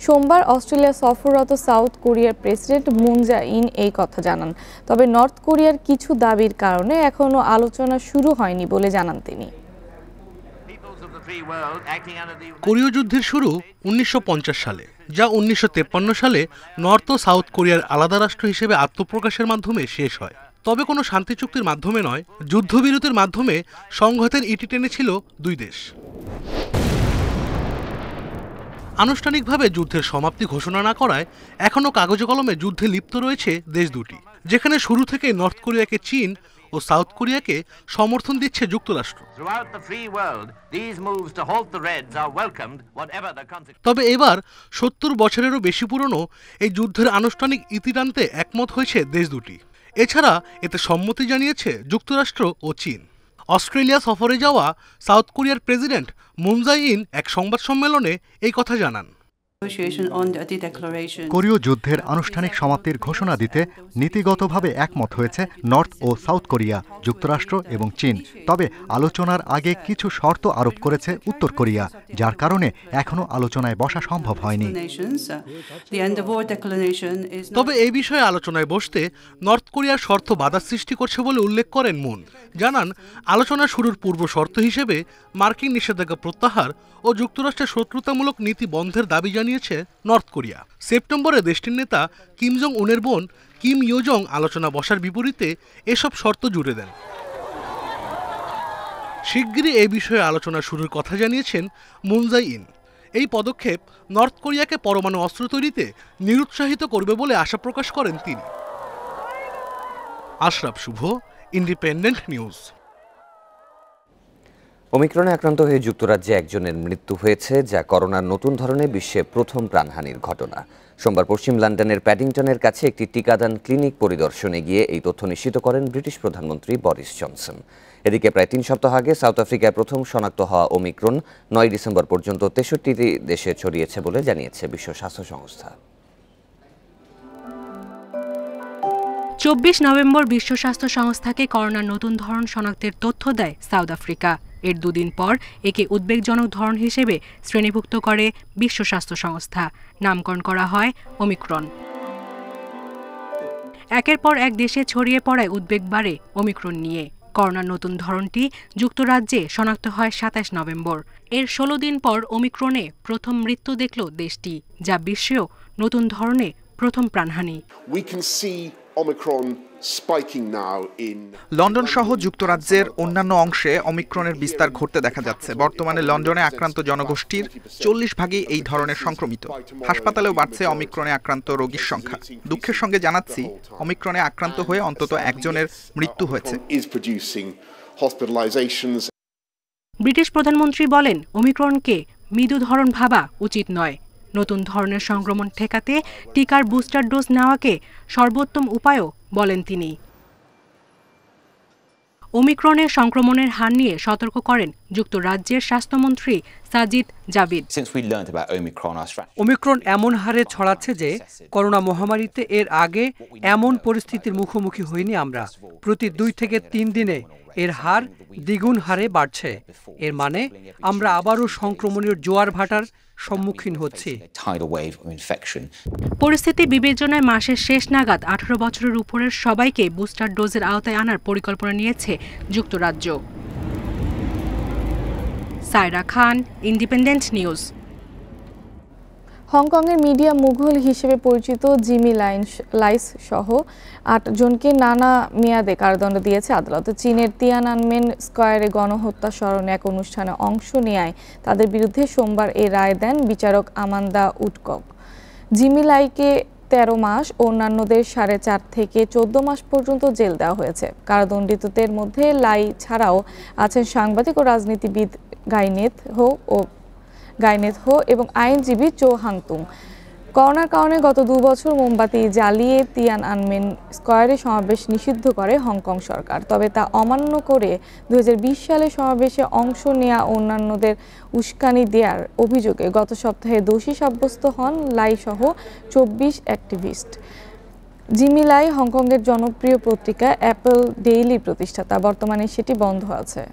সোমবার অস্ট্রেলিয়া সফররত সাউথ কোরিয়ার প্রেসিডেন্ট মুন জে-ইন এই কথা জানান। তবে নর্থ কোরিয়ার কিছু দাবির কারণে এখনও আলোচনা শুরু হয়নি বলে জানান তিনি। কোরীয় যুদ্ধের শুরু 1950 সালে, যা 1953 সালে নর্থ ও সাউথ কোরিয়ার আলাদা রাষ্ট্র হিসেবে আত্মপ্রকাশের মাধ্যমে শেষ হয়। তবে কোনো শান্তি চুক্তির মাধ্যমে নয়, যুদ্ধবিরতির মাধ্যমে সংঘাতের ইতি টেনেছিল 2 দেশ। আনুষ্ঠানিকভাবে যুদ্ধের সমাপ্তি ঘোষণা না করায় এখনও কাগজে কলমে যুদ্ধে লিপ্ত রয়েছে দেশ দুটি, যেখানে শুরু থেকে নর্থ কোরিয়াকে চীন ও সাউথ কোরিয়াকে সমর্থন দিচ্ছে যুক্তরাষ্ট্র। তবে এবার 70 বছরেরও বেশি পুরনো এই যুদ্ধের আনুষ্ঠানিক ইতি টানতে একমত হয়েছে দেশ দুটি। এছাড়া এতে সম্মতি জানিয়েছে যুক্তরাষ্ট্র ও চীন। অস্ট্রেলিয়া সফরে যাওয়া সাউথ কোরিয়ার প্রেসিডেন্ট মুন জে-ইন এক সংবাদ সম্মেলনে এই কথা জানান। কোরীয় যুদ্ধের আনুষ্ঠানিক সমাপ্তির ঘোষণা দিতে নীতিগতভাবে একমত হয়েছে নর্থ ও সাউথ কোরিয়া, যুক্তরাষ্ট্র এবং চীন। তবে আলোচনার আগে কিছু শর্ত আরোপ করেছে উত্তর কোরিয়া, যার কারণে এখনও আলোচনায় বসা সম্ভব হয়নি। তবে এই বিষয়ে আলোচনায় বসতে নর্থ কোরিয়ার শর্ত বাধা সৃষ্টি করছে বলে উল্লেখ করেন মুন। জানান, আলোচনা শুরুর পূর্ব শর্ত হিসেবে মার্কিন নিষেধাজ্ঞা প্রত্যাহার ও যুক্তরাষ্ট্রের শত্রুতামূলক নীতি বন্ধের দাবি জানিয়েছে নর্থ কোরিয়া। সেপ্টেম্বরে দেশটির নেতা কিম জং উনের বোন কিম ইয়ো জং আলোচনা বসার বিপরীতে এসব শর্ত জুড়ে দেন। শিগগিরই এই বিষয়ে আলোচনা শুরুর কথা জানিয়েছেন মুন জে-ইন। এই পদক্ষেপ নর্থ কোরিয়াকে পরমাণু অস্ত্র তৈরিতে নিরুৎসাহিত করবে বলে আশা প্রকাশ করেন তিনি। আশরাফ শুভ, ইন্ডিপেন্ডেন্ট নিউজ। ওমিক্রনে আক্রান্ত হয়ে যুক্তরাজ্যে একজনের মৃত্যু হয়েছে, যা করোনার নতুন ধরনের বিশ্বে প্রথম প্রাণহানির ঘটনা। সোমবার পশ্চিম লন্ডনের প্যাডিংটনের কাছে একটি টিকাদান ক্লিনিক পরিদর্শনে গিয়ে এই তথ্য নিশ্চিত করেন ব্রিটিশ প্রধানমন্ত্রী বরিস জনসন। এদিকে প্রায় ৩ সপ্তাহ আগে সাউথ আফ্রিকায় প্রথম শনাক্ত হওয়া ওমিক্রন ৯ ডিসেম্বর পর্যন্ত ৬৩টি দেশে ছড়িয়েছে বলে জানিয়েছে বিশ্ব স্বাস্থ্য সংস্থা। ২৪ নভেম্বর বিশ্ব স্বাস্থ্য সংস্থাকে করোনার নতুন ধরন শনাক্তের তথ্য দেয় সাউথ আফ্রিকা। এর দুদিন পর একে উদ্বেগজনক ধরন হিসেবে শ্রেণীভুক্ত করে বিশ্ব স্বাস্থ্য সংস্থা। নামকরণ করা হয় ওমিক্রন। একের পর এক দেশে ছড়িয়ে পড়ায় উদ্বেগ বাড়ে ওমিক্রন নিয়ে। করোনার নতুন ধরনটি যুক্তরাজ্যে শনাক্ত হয় ২৭ নভেম্বর। এর ১৬ দিন পর ওমিক্রনে প্রথম মৃত্যু দেখল দেশটি, যা বিশ্বেও নতুন ধরনের প্রথম প্রাণহানি। লন্ডন সহ যুক্তরাজ্যের অন্যান্য অংশে ওমিক্রনের বিস্তার ঘটতে দেখা যাচ্ছে। বর্তমানে লন্ডনে আক্রান্ত জনগোষ্ঠীর ৪০ ভাগই এই ধরনের সংক্রমিত। হাসপাতালেও বাড়ছে ওমিক্রনে আক্রান্ত রোগীর সংখ্যা। দুঃখের সঙ্গে জানাচ্ছি, ওমিক্রনে আক্রান্ত হয়ে অন্তত একজনের মৃত্যু হয়েছে। ব্রিটিশ প্রধানমন্ত্রী বলেন, ওমিক্রনকে মৃদু ধরন ভাবা উচিত নয়। নতুন ধরনের সংক্রমণ ঠেকাতে টিকার বুস্টার ডোজ নেওয়াকে সর্বোত্তম উপায়ও বলেন তিনি। ওমিক্রনের সংক্রমণের হার নিয়ে সতর্ক করেন যুক্তরাজ্যের স্বাস্থ্যমন্ত্রী সাজিদ জাভিদ। ওমিক্রন এমন হারে ছড়াচ্ছে যে করোনা মহামারীতে এর আগে এমন পরিস্থিতির মুখোমুখি হইনি আমরা। প্রতি ২ থেকে ৩ দিনে এর হার দ্বিগুণ হারে বাড়ছে। এর মানে আমরা আবারও সংক্রমণের জোয়ার ভাটার সম্মুখীন হচ্ছি। পরিস্থিতি বিবেচনায় মাসের শেষ নাগাদ ১৮ বছরের উপরের সবাইকে বুস্টার ডোজের আওতায় আনার পরিকল্পনা নিয়েছে যুক্তরাজ্য। সায়রা খান, ইন্ডিপেন্ডেন্ট নিউজ। হংকংয়ের মিডিয়া মুঘল হিসেবে পরিচিত জিমি লাইস সহ ৮ জনকে নানা মেয়াদে কারাদণ্ড দিয়েছে আদালত। চীনের তিয়ানআনমেন স্কয়ারে গণহত্যা স্মরণে এক অনুষ্ঠানে অংশ নেয় তাদের বিরুদ্ধে সোমবার এ রায় দেন বিচারক আমান্দা উডকক। জিমি লাইকে ১৩ মাস ও অন্যান্যদের ৪.৫ থেকে ১৪ মাস পর্যন্ত জেল দেওয়া হয়েছে। কারাদণ্ডিতদের মধ্যে লাই ছাড়াও আছেন সাংবাদিক ও রাজনীতিবিদ গাইনেথ হো এবং আইনজীবী চো হাংতুং। করোনার কারণে গত ২ বছর মোমবাতি জ্বালিয়ে তিয়ানআনমেন স্কয়ারে সমাবেশ নিষিদ্ধ করে হংকং সরকার। তবে তা অমান্য করে ২০২০ সালে সমাবেশে অংশ নেওয়া অন্যান্যদের উস্কানি দেওয়ার অভিযোগে গত সপ্তাহে দোষী সাব্যস্ত হন লাই সহ ২৪ অ্যাক্টিভিস্ট। জিমি লাই হংকংয়ের জনপ্রিয় পত্রিকা অ্যাপল ডেইলির প্রতিষ্ঠাতা। বর্তমানে সেটি বন্ধ আছে।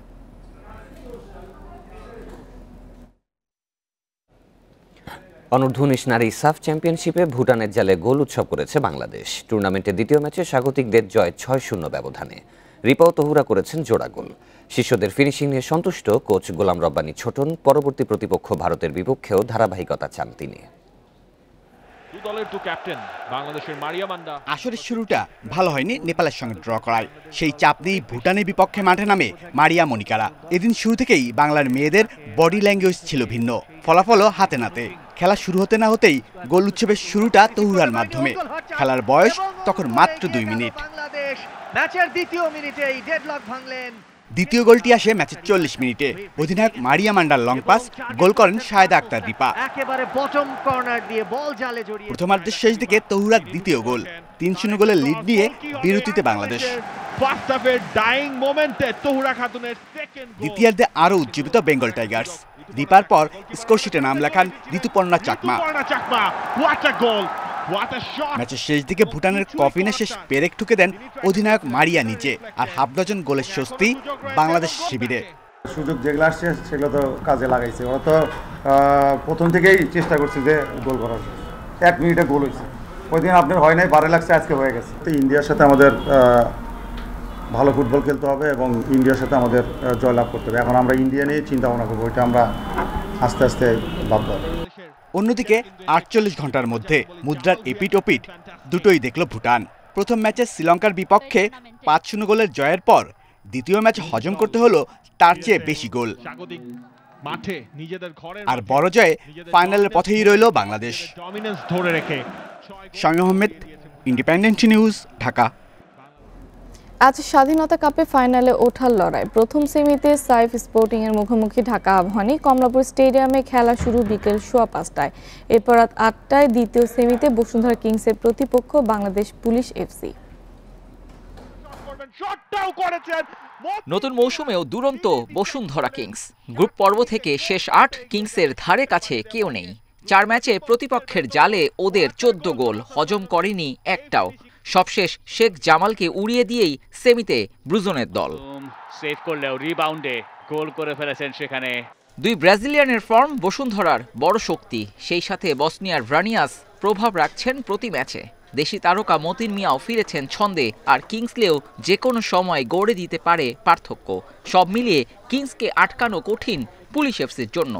অনূর্ধ্ব-১৯ নারী সাফ চ্যাম্পিয়নশিপে ভুটানের জালে গোল উৎসব করেছে বাংলাদেশ। টুর্নামেন্টের দ্বিতীয় ম্যাচে স্বাগতিকদের জয় ৬-০ ব্যবধানে। রিপা ও তহুরা করেছেন জোড়া গোল। শিষ্যদের ফিনিশিং নিয়ে সন্তুষ্ট কোচ গোলাম রব্বানী ছোটন। পরবর্তী প্রতিপক্ষ ভারতের বিপক্ষেও ধারাবাহিকতা চান তিনি। আসরের শুরুটা ভালো হয়নি নেপালের সঙ্গে ড্র করায়। সেই চাপ নিয়েই ভুটানের বিপক্ষে মাঠে নামে মারিয়া মনিকারা। এদিন শুরু থেকেই বাংলার মেয়েদের বডি ল্যাঙ্গুয়েজ ছিল ভিন্ন, ফলাফলও হাতে নাতে। খেলা শুরু হতে না হতেই গোল উৎসবের শুরুটা তহুরার মাধ্যমে। খেলার বয়স তখন মাত্র ২ মিনিট। দ্বিতীয় গোলটি আসে ম্যাচের ৪০ মিনিটে। অধিনায়ক মারিয়া মান্ডার লং পাস, গোল করেন শাহেদা আক্তার রিপা। প্রথমার্ধের শেষ দিকে তহুরার দ্বিতীয় গোল। ৩-০ গোলের লিড নিয়ে বিরতিতে বাংলাদেশ। দ্বিতীয়ার্ধে আরও উজ্জীবিত বেঙ্গল টাইগার্স। রিপার পর স্কোরশিটে নাম লেখান ঋতুপর্ণা চাকমা। ম্যাচের শেষ দিকে ভুটানের কফিনে শেষ পেরেক ঠুকে দেন অধিনায়ক মারিয়া নিচে। আর হাফ ডজন গোলের স্বস্তি বাংলাদেশ শিবিরে। সুযোগ যেগুলো আসছে সেগুলো তো কাজে লাগাইছে। ওরা তো প্রথম থেকেই চেষ্টা করছে যে গোল করার। 1 মিনিটে গোল হয়েছে। ওই দিন আপনার হয় নাই, বারে লাগছে, আজকে হয়ে গেছে। তো ইন্ডিয়ার সাথে আমাদের ভালো ফুটবল খেলতে হবে এবং ইন্ডিয়ার সাথে আমাদের জয়লাভ করতে হবে। এখন আমরা ইন্ডিয়া নিয়ে চিন্তা ভাবনা করবো, ওইটা আমরা আস্তে আস্তে ভাববো। অন্যদিকে ৪৮ ঘন্টার মধ্যে মুদ্রার এপিট ওপিট দুটোই দেখল ভুটান। প্রথম ম্যাচে শ্রীলঙ্কার বিপক্ষে ৫-০ গোলের জয়ের পর দ্বিতীয় ম্যাচ হজম করতে হলো তার চেয়ে বেশি গোল। আর বড় জয়ে ফাইনালের পথেই রইল বাংলাদেশ। Shamim Ahmed, Independent News, Dhaka. আজ স্বাধীনতা কাপে ফাইনালে ওঠার লড়াই। প্রথম সেমিতে সাইফ স্পোর্টিং এর মুখোমুখি ঢাকা আবাহনী। কমলাপুর স্টেডিয়ামে খেলা শুরু বিকেল 5:15টায়। এরপর রাত 8টায় দ্বিতীয় সেমিতে বসুন্ধরা কিংসের প্রতিপক্ষ বাংলাদেশ পুলিশ এফসি। নতুন মৌসুমেও দুরন্ত বসুন্ধরা কিংস। গ্রুপ পর্ব থেকে শেষ 8 কিংসের ধারে কাছে কেউ নেই। 4 ম্যাচে প্রতিপক্ষের জালে ওদের 14 গোল হজম করেনি একটাও। সবশেষ শেখ জামালকে উড়িয়ে দিয়েই সেমিতে ব্রুজনের দল। সেভ করলেও রিবাউন্ডে গোল করে ফেলেছেন সেখানে। দুই ব্রাজিলিয়ানের ফর্ম বসুন্ধরার বড় শক্তি। সেই সাথে বসনিয়ার ভ্রানিয়াস প্রভাব রাখছেন প্রতি ম্যাচে। দেশি তারকা মতিন মিয়াও ফিরেছেন ছন্দে। আর কিংসলেও যে কোনো সময় গড়ে দিতে পারে পার্থক্য। সব মিলিয়ে কিংসকে আটকানো কঠিন পুলিশ এফসির জন্য।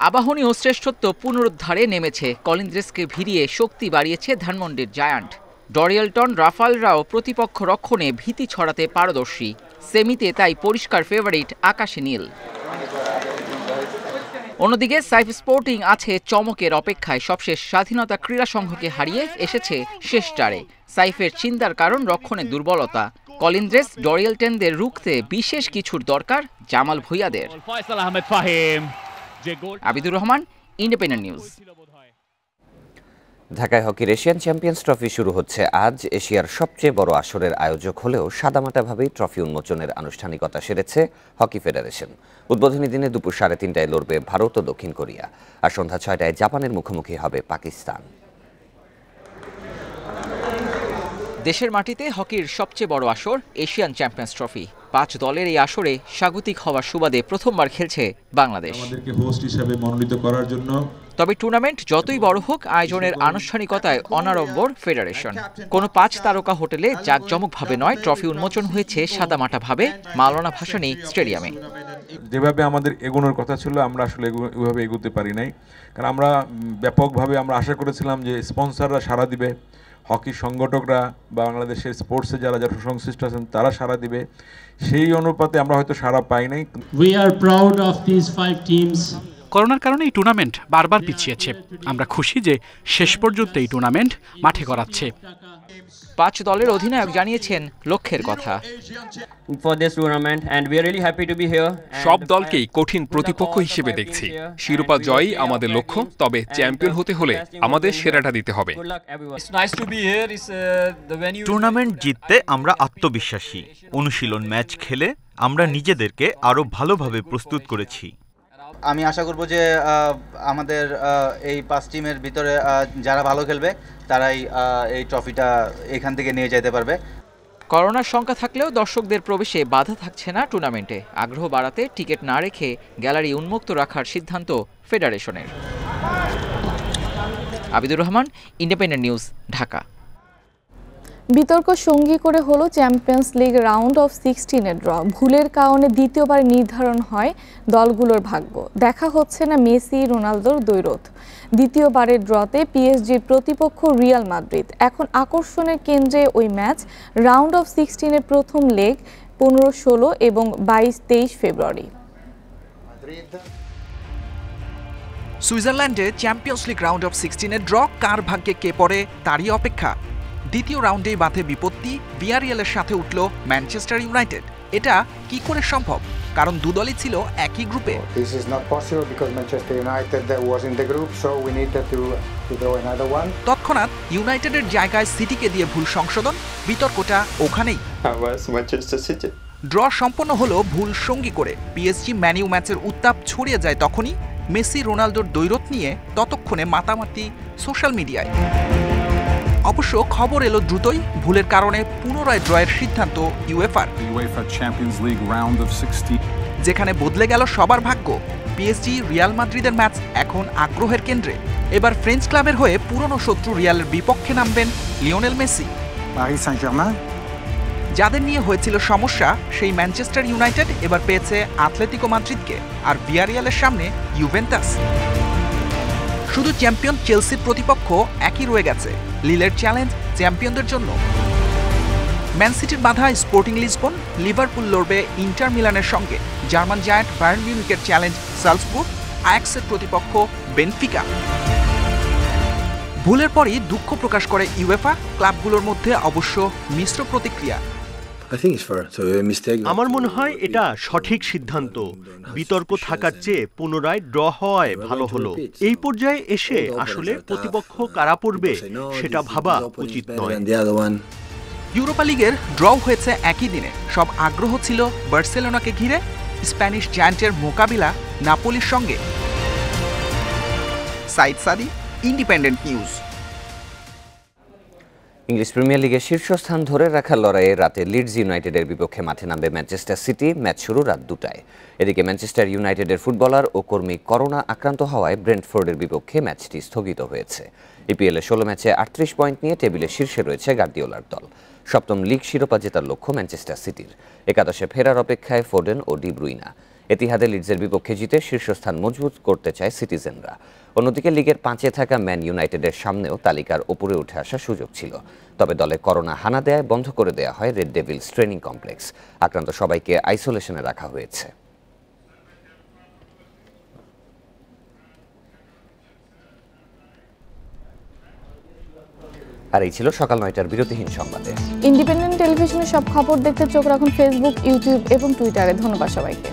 আবাহনীও শ্রেষ্ঠত্ব পুনরুদ্ধারে নেমেছে। কলিন্দ্রেসকে ভিড়িয়ে শক্তি বাড়িয়েছে ধানমন্ডির জায়ান্ট। ডরিয়েলটন রাফালরাও প্রতিপক্ষ রক্ষণে ভীতি ছড়াতে পারদর্শী। সেমিতে তাই পরিষ্কার ফেভারিট আকাশে নীল। অন্যদিকে সাইফ স্পোর্টিং আছে চমকের অপেক্ষায়। সবশেষ স্বাধীনতা ক্রীড়া সংঘকে হারিয়ে এসেছে শেষ চারে। সাইফের চিন্তার কারণ রক্ষণে দুর্বলতা। কলিন্দ্রেস ডরিয়েলটনদের রুখতে বিশেষ কিছুর দরকার জামাল ভুঁইয়াদের। Abidur Rahman, Independent News. ঢাকায় হকির এশিয়ান চ্যাম্পিয়ন্স ট্রফি শুরু হচ্ছে আজ। এশিয়ার সবচেয়ে বড় আসরের আয়োজক হলেও সাদামাটাভাবেই ট্রফি উন্মোচনের আনুষ্ঠানিকতা সেরেছে হকি ফেডারেশন। উদ্বোধনী দিনে দুপুর 3:30টায় লড়বে ভারত ও দক্ষিণ কোরিয়া। আর সন্ধ্যা 6টায় জাপানের মুখোমুখি হবে পাকিস্তান। দেশের মাটিতে হকির সবচেয়ে বড় আসর এশিয়ান চ্যাম্পিয়ন্স ট্রফি। 5 দলের এই আসরে স্বাগতিক হওয়ার সুবাদে প্রথমবার খেলছে বাংলাদেশ। আমাদেরকে হোস্ট হিসেবে মনোনীত করার জন্য। তবে টুর্নামেন্ট যতই বড় হোক, আয়োজনের আনুষ্ঠানিকতায় অনাড়ম্বর ফেডারেশন। কোনো 5 তারকা হোটেলে জাঁকজমকভাবে নয়, ট্রফি উন্মোচন হয়েছে সাদামাটাভাবে মাওলানা ভাসানী স্টেডিয়ামে। যেভাবে আমাদের এগোনোর কথা ছিল আমরা আসলে ওইভাবে এগোতে পারি নাই। কারণ আমরা ব্যাপকভাবে আমরা আশা করেছিলাম যে স্পন্সররা সাড়া দিবে, হকি সংগঠকরা বাংলাদেশের স্পোর্টসে যারা যারা সংশ্লিষ্ট আছেন তারা সাড়া দিবে। সেই অনুপাতে আমরা হয়তো সাড়া পাই নাই। We are proud of these 5 teams. করোনার কারণে এই টুর্নামেন্ট বারবার পিছিয়েছে। আমরা খুশি যে শেষ পর্যন্ত এই টুর্নামেন্ট মাঠে করাচ্ছে। 5 দলের অধিনায়ক জানিয়েছেন লক্ষ্যের কথা। সব দলকেই কঠিন প্রতিপক্ষ হিসেবে দেখছি। শিরোপা জয়ই আমাদের লক্ষ্য, তবে চ্যাম্পিয়ন হতে হলে আমাদের সেরাটা দিতে হবে। টুর্নামেন্ট জিততে আমরা আত্মবিশ্বাসী। অনুশীলন ম্যাচ খেলে আমরা নিজেদেরকে আরো ভালোভাবে প্রস্তুত করেছি। আমি আশা করব যে আমাদের এই 5 টিমের ভিতরে যারা ভালো খেলবে তারাই এই ট্রফিটা এখান থেকে নিয়ে যেতে পারবে। করোনার শঙ্কা থাকলেও দর্শকদের প্রবেশে বাধা থাকছে না টুর্নামেন্টে। আগ্রহ বাড়াতে টিকিট না রেখে গ্যালারি উন্মুক্ত রাখার সিদ্ধান্ত ফেডারেশনের। Abidur Rahman, Independent News, Dhaka. বিতর্ক সঙ্গী করে হলো চ্যাম্পিয়ন্স লিগ রাউন্ড অফ 16-এর ড্র। ভুলের কারণে দ্বিতীয়বার নির্ধারণ হয় দলগুলোর ভাগ্য। দেখা হচ্ছে না মেসি রোনালদোর দ্বৈরথ। দ্বিতীয়বারের ড্রতে পিএসজির প্রতিপক্ষ রিয়াল মাদ্রিদ। এখন আকর্ষণের কেন্দ্রে ওই ম্যাচ। রাউন্ড অফ 16-এর প্রথম লেগ 15-16 এবং 22-23 ফেব্রুয়ারি। সুইজারল্যান্ডে চ্যাম্পিয়ন্স লিগ রাউন্ড অফ 16-এর ড্র কার ভাগ্যে কে পড়ে তারই অপেক্ষা। দ্বিতীয় রাউন্ডেই বাধে বিপত্তি। ভিয়ারিয়ালের সাথে উঠল ম্যানচেস্টার ইউনাইটেড। এটা কি করে সম্ভব? কারণ দুদলই ছিল একই গ্রুপে। তৎক্ষণাৎ ইউনাইটেডের জায়গায় সিটিকে দিয়ে ভুল সংশোধন। বিতর্কটা ওখানেই। ড্র সম্পন্ন হলো ভুল সঙ্গী করে। পিএসজি ম্যানিউ ম্যাচের উত্তাপ ছড়িয়ে যায় তখনই। মেসি রোনালদোর দ্বৈরথ নিয়ে ততক্ষণে মাতামাতি সোশ্যাল মিডিয়ায়। অবশ্য খবর এলো দ্রুতই, ভুলের কারণে পুনরায় ড্রয়ের সিদ্ধান্ত ইউএফার। যেখানে বদলে গেল সবার ভাগ্য। পিএসজি রিয়াল মাদ্রিদের ম্যাচ এখন আগ্রহের কেন্দ্রে। এবার ফ্রেঞ্চ ক্লাবের হয়ে পুরনো শত্রু রিয়ালের বিপক্ষে নামবেন লিওনেল মেসি। যাদের নিয়ে হয়েছিল সমস্যা, সেই ম্যানচেস্টার ইউনাইটেড এবার পেয়েছে আতলেতিকো মাদ্রিদকে, আর ভিয়ারিয়ালের সামনে ইউভেন্টাস। শুধু চ্যাম্পিয়ন চেলসির প্রতিপক্ষ একই রয়ে গেছে। লিলের চ্যালেঞ্জ চ্যাম্পিয়নদের জন্য। ম্যান সিটির বাধা স্পোর্টিং লিসবন। লিভারপুল লড়বে ইন্টার মিলানের সঙ্গে। জার্মান জায়ান্ট বায়ার্ন মিউনিখের চ্যালেঞ্জ সালজবুর্গ। আয়াক্সের প্রতিপক্ষ বেনফিকা। ভুলের পরই দুঃখ প্রকাশ করে ইউএফা, ক্লাবগুলোর মধ্যে অবশ্য মিশ্র প্রতিক্রিয়া। আমার মনে হয় এটা সঠিক সিদ্ধান্ত। বিতর্ক থাকার চেয়ে পুনরায় ড্র হওয়ায় ভালো হলো। এই পর্যায়ে এসে আসলে প্রতিপক্ষ কারা পড়বে সেটা ভাবা উচিত নয়। ইউরোপা লিগের ড্র হয়েছে একই দিনে। সব আগ্রহ ছিল বার্সেলোনাকে ঘিরে, স্প্যানিশ জায়ান্টের মোকাবিলা নাপোলির সঙ্গে। সাইদ সাদি, ইন্ডিপেন্ডেন্ট নিউজ। ইংলিশ প্রিমিয়ার লিগের শীর্ষস্থান ধরে রাখার লড়াইয়ে রাতে লিডস ইউনাইটেডের বিপক্ষে মাঠে নামবে ম্যানচেস্টার সিটি। ম্যাচ শুরু রাত 2টায়। এদিকে ম্যানচেস্টার ইউনাইটেডের ফুটবলার ও কর্মী করোনা আক্রান্ত হওয়ায় ব্রেন্টফোর্ডের বিপক্ষে ম্যাচটি স্থগিত হয়েছে। ইপিএলে 16 ম্যাচে 38 পয়েন্ট নিয়ে টেবিলে শীর্ষে রয়েছে গার্দিওলার দল। সপ্তম লিগ শিরোপা জেতার লক্ষ্য ম্যানচেস্টার সিটির। একাদশে ফেরার অপেক্ষায় ফোডেন ও ডি ব্রুইনা। এতিহাদে লিডসের বিপক্ষে জিতে শীর্ষস্থান মজবুত করতে চায় সিটিজেনরা। অন্যদিকে লিগের 5-এ থাকা ম্যান ইউনাইটেডের সামনেও তালিকার ওপরে উঠে আসার সুযোগ ছিল। তবে দলে করোনা হানা দেয় বন্ধ করে দেওয়া হয় রেড ডেভিলস ট্রেনিং কমপ্লেক্স। আক্রান্ত সবাইকে আইসোলেশনে রাখা হয়েছে। আর এই ছিল সকাল 9টার বিরতিহীন সংবাদে। ইন্ডিপেন্ডেন্ট টেলিভিশনের সব খবর দেখতে চোখ রাখুন ফেসবুক, ইউটিউব এবং টুইটারে। ধন্যবাদ সবাইকে।